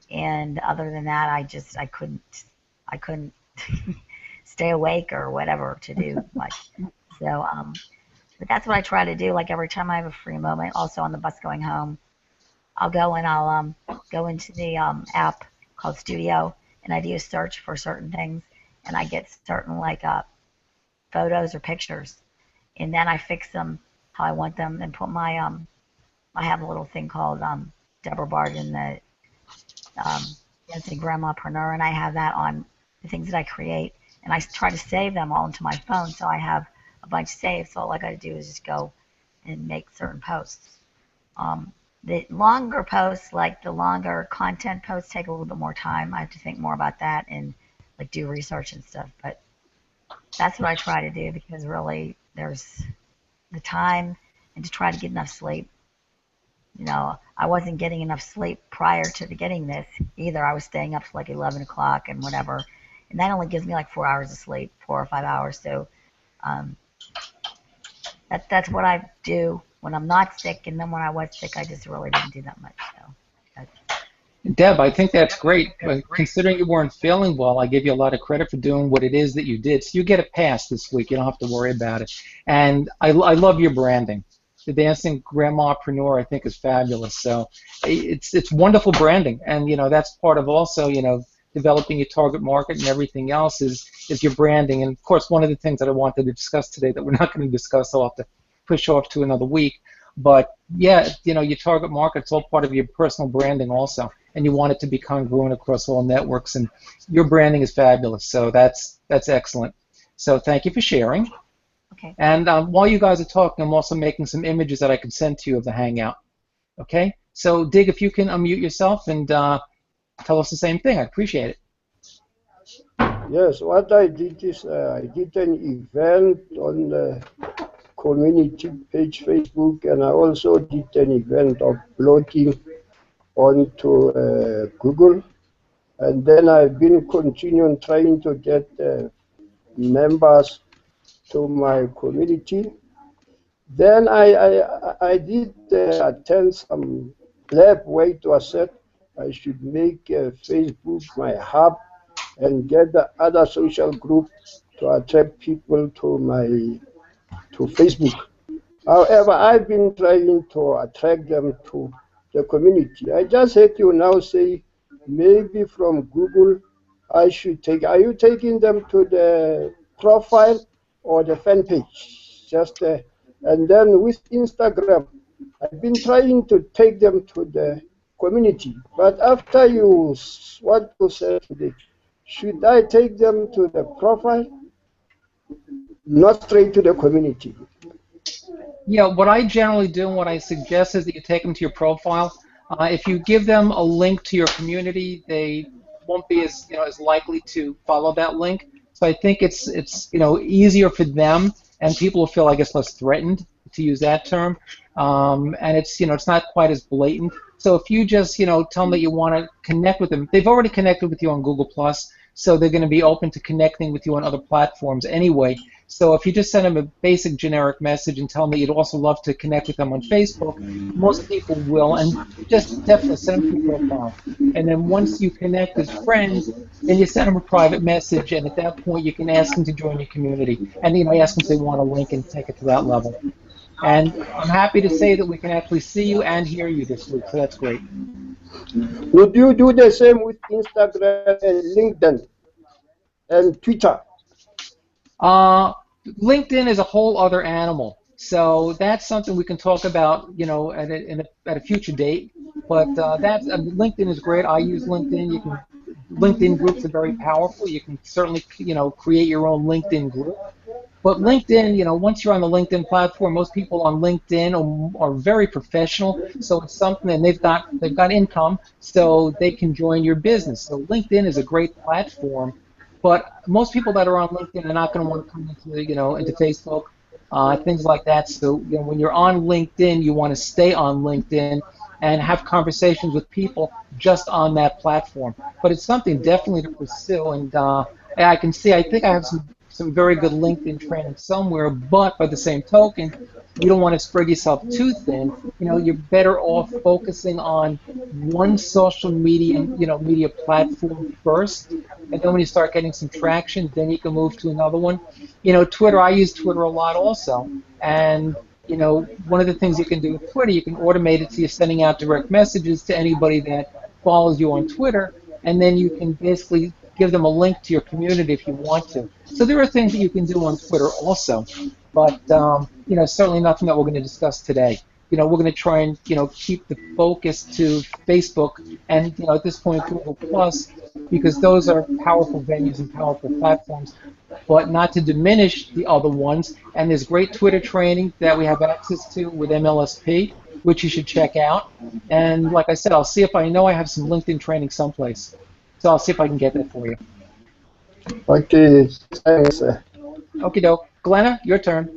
and other than that, I couldn't stay awake or whatever to do much. So, but that's what I try to do. Every time I have a free moment, also on the bus going home, I'll go and I'll go into the app called Studio, and I do a search for certain things, and I get certain photos or pictures, and then I fix them how I want them and put my I have a little thing called Deborah Barden, the Dancing Grandmapreneur, and I have that on the things that I create, and I try to save them all into my phone, so I have a bunch saved. So all I got to do is just go and make certain posts. The longer posts, the longer content posts, take a little bit more time. I have to think more about that and do research and stuff. But that's what I try to do, because really there's the time and to try to get enough sleep. I wasn't getting enough sleep prior to getting this either. I was staying up till 11 o'clock and whatever, and that only gives me 4 hours of sleep, 4 or 5 hours. So that's what I do when I'm not sick, and then when I was sick, I just really didn't do that much. So Deb, I think that's great. Considering you weren't feeling well, I give you a lot of credit for doing what it is that you did. So you get a pass this week. You don't have to worry about it. And I love your branding. The Dancing Grandmapreneur, I think, is fabulous. So it's wonderful branding, and that's part of also developing your target market and everything else is your branding. And of course, one of the things that I wanted to discuss today that we're not going to discuss, I'll have to push off to another week. But yeah, your target market's all part of your personal branding also, and you want it to be congruent across all networks. And your branding is fabulous. So that's excellent. So thank you for sharing. okay. And while you guys are talking, I'm also making some images that I can send to you of the Hangout. Okay? So, Dig, if you can unmute yourself and tell us the same thing, I'd appreciate it. Yes, what I did is I did an event on the community page Facebook, and I also did an event of blogging onto Google. And then I've been continuing trying to get members to my community. Then I did attend some lab way to accept I should make Facebook my hub and get the other social group to attract people to Facebook. However, I've been trying to attract them to the community. I just heard you now say maybe from Google I should take. Are you taking them to the profile or the fan page? And then with Instagram, I've been trying to take them to the community. But after what you said today, should I take them to the profile, not straight to the community? Yeah, what I generally do and what I suggest is that you take them to your profile. If you give them a link to your community, they won't be as likely to follow that link. So I think it's easier for them, and people will feel, I guess, less threatened, to use that term. and it's it's not quite as blatant. So if you just tell them that you want to connect with them, they've already connected with you on Google Plus, so they're going to be open to connecting with you on other platforms anyway. So if you just send them a basic generic message and tell them that you'd also love to connect with them on Facebook, most people will, and just definitely send them to your profile. And then once you connect as friends, then you send them a private message, and at that point you can ask them to join your community, and ask them if they want a link and take it to that level. And I'm happy to say that we can actually see you and hear you this week, so that's great. Would you do the same with Instagram and LinkedIn and Twitter? LinkedIn is a whole other animal, so that's something we can talk about, at a future date. But LinkedIn is great. I use LinkedIn. LinkedIn groups are very powerful. You can certainly, create your own LinkedIn group. But LinkedIn, once you're on the LinkedIn platform, most people on LinkedIn are very professional. So it's something, and they've got income, so they can join your business. So LinkedIn is a great platform. But most people that are on LinkedIn are not going to want to come into Facebook, things like that. So when you're on LinkedIn, you want to stay on LinkedIn and have conversations with people just on that platform. But it's something definitely to pursue. And I think I have some very good LinkedIn training somewhere. But by the same token, you don't want to spread yourself too thin. You're better off focusing on one social media platform first, and then when you start getting some traction, then you can move to another one. Twitter, I use Twitter a lot also, and one of the things you can do with Twitter, you can automate it so you're sending out direct messages to anybody that follows you on Twitter, and then you can basically give them a link to your community if you want to. So there are things that you can do on Twitter also, but certainly nothing that we're going to discuss today. We're going to try and keep the focus to Facebook and at this point Google Plus, because those are powerful venues and powerful platforms, but not to diminish the other ones. And there's great Twitter training that we have access to with MLSP, which you should check out. And like I said, I'll see if I have some LinkedIn training someplace. So I'll see if I can get that for you. Okay, thanks. Okie doke. Glenna, your turn.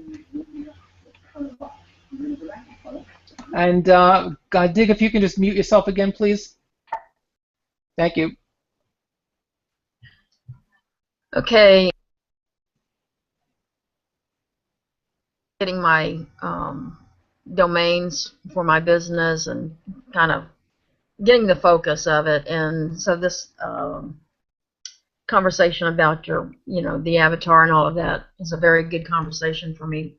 And Dig, if you can just mute yourself again, please. Thank you. Okay. Getting my domains for my business and kind of getting the focus of it. And so this conversation about your, the avatar and all of that is a very good conversation for me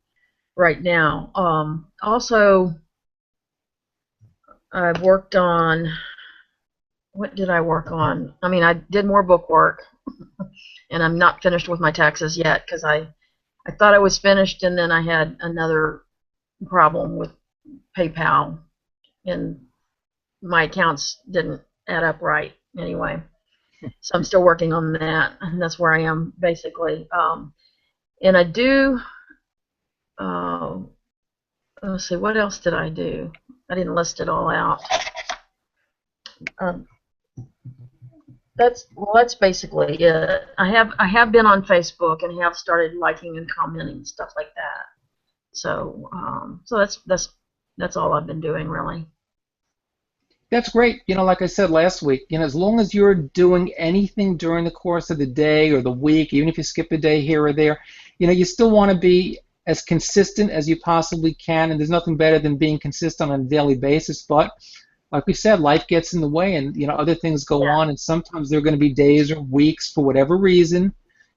right now. Also, I've worked on, what did I work on? I mean, I did more book work, and I'm not finished with my taxes yet because I thought I was finished, and then I had another problem with PayPal, and my accounts didn't add up right anyway. So I'm still working on that, and that's where I am basically. And I do, let's see, what else did I do? I didn't list it all out. That's basically it. I have been on Facebook and have started liking and commenting and stuff like that. So that's all I've been doing really. That's great. Like I said last week, as long as you're doing anything during the course of the day or the week, even if you skip a day here or there, you still want to be as consistent as you possibly can, and there's nothing better than being consistent on a daily basis. But like we said, life gets in the way, and other things go on, and sometimes there are going to be days or weeks for whatever reason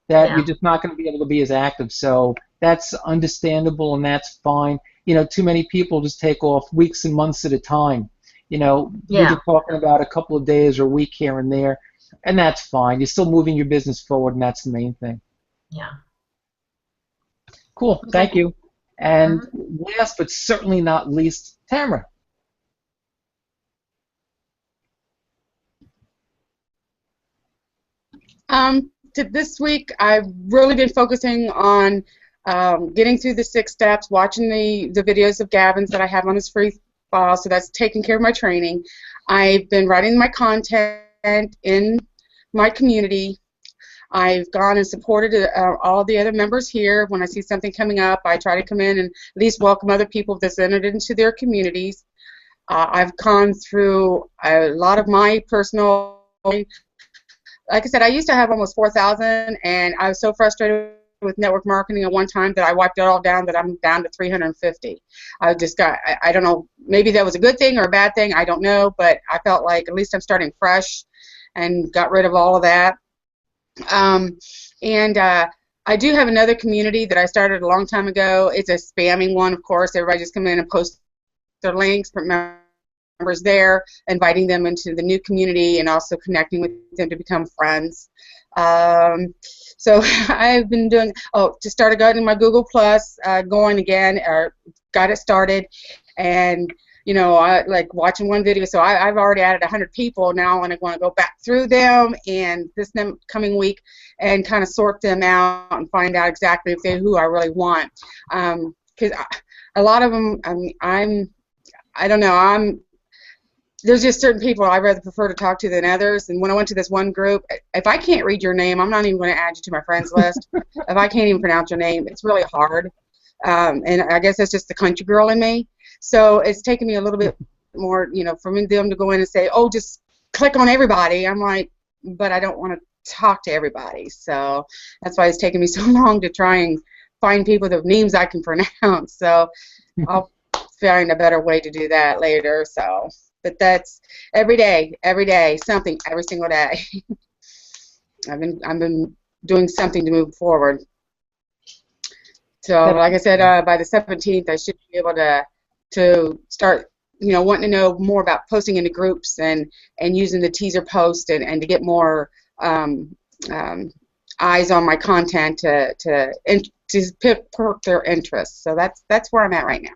that you're just not going to be able to be as active. So that's understandable, and that's fine. Too many people just take off weeks and months at a time. You're just talking about a couple of days or a week here and there, and that's fine. You're still moving your business forward, and that's the main thing. Yeah. Cool. Thank you. And last but certainly not least, Tamara. This week, I've really been focusing on getting through the 6 steps, watching the videos of Gavin's that I have on his free file, so that's taking care of my training. I've been writing my content in my community. I've gone and supported all the other members here. When I see something coming up, I try to come in and at least welcome other people that's entered into their communities. I've gone through a lot of my personal, like I said, I used to have almost 4,000, and I was so frustrated with network marketing at one time that I wiped it all down, that I'm down to 350. I just got, I don't know, maybe that was a good thing or a bad thing, I don't know, but I felt like at least I'm starting fresh and got rid of all of that. I do have another community that I started a long time ago. It's a spamming one, of course. Everybody just come in and post their links, members there, inviting them into the new community and also connecting with them to become friends. So I've been doing, just started getting my Google Plus going again, or got it started, and you know, I like watching one video, so I've already added 100 people now, and I want to go back through them and this coming week and kind of sort them out and find out exactly if they're who I really want. Because a lot of them, I don't know, there's just certain people I rather prefer to talk to than others. And when I went to this one group, if I can't read your name, I'm not even going to add you to my friends list. If I can't even pronounce your name, it's really hard. And I guess that's just the country girl in me. So it's taken me a little bit more, you know, for them to go in and say, oh, just click on everybody. I'm like, but I don't want to talk to everybody. So that's why it's taken me so long to try and find people with names I can pronounce. So I'll find a better way to do that later. So, but that's every day, something every single day. I've been doing something to move forward. So, like I said, by the 17th, I should be able to start, you know, wanting to know more about posting into groups and using the teaser post and to get more eyes on my content to perk their interest. So that's where I'm at right now.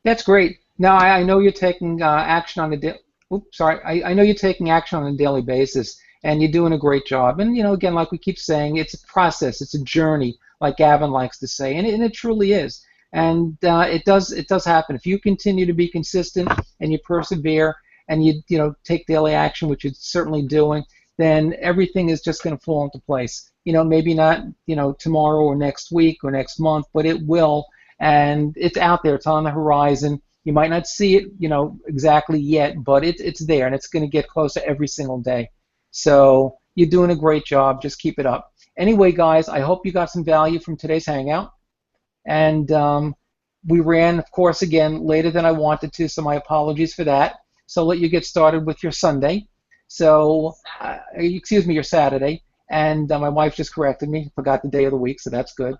That's great. Now I know you're taking action on I know you're taking action on a daily basis, and you're doing a great job. And you know, again, like we keep saying, it's a process, it's a journey, like Gavin likes to say, and it truly is. And it does happen if you continue to be consistent and you persevere and you take daily action, which you're certainly doing. Then everything is just going to fall into place. You know, maybe not tomorrow or next week or next month, but it will. And it's out there. It's on the horizon. You might not see it, exactly yet, but it's there, and it's going to get closer every single day. So you're doing a great job. Just keep it up. Anyway, guys, I hope you got some value from today's Hangout. And we ran, of course, again, later than I wanted to, so my apologies for that. So I'll let you get started with your Sunday. So, excuse me, your Saturday. And my wife just corrected me. Forgot the day of the week, so that's good.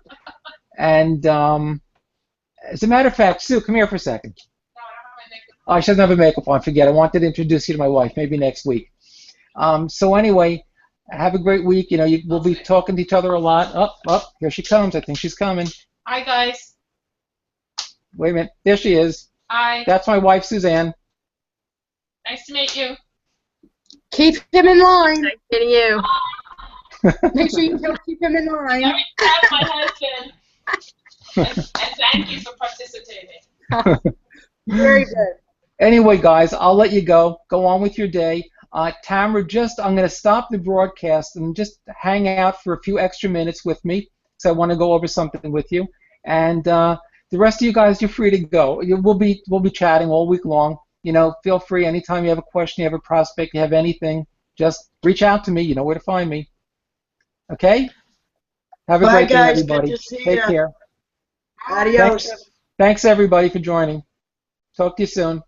And as a matter of fact, Sue, come here for a second. No, I don't have my makeup. Oh, she doesn't have her makeup on. Forget. I wanted to introduce you to my wife. Maybe next week. So anyway, have a great week. We'll be talking to each other a lot. Oh, here she comes. I think she's coming. Hi, guys. Wait a minute. There she is. Hi. That's my wife, Suzanne. Nice to meet you. Keep him in line. Nice meeting you. Make sure you keep him in line. That's my husband. and thank you for participating. Very good. Anyway, guys, I'll let you go. Go on with your day. Tamara, I'm going to stop the broadcast and just hang out for a few extra minutes with me, because I want to go over something with you. And the rest of you guys, you're free to go. We'll be chatting all week long. Feel free anytime you have a question, you have a prospect, you have anything, just reach out to me. You know where to find me. Okay? Have a Bye, great day, guys. everybody. Good to see Take ya. care. Adios. Thanks, everybody, for joining. Talk to you soon.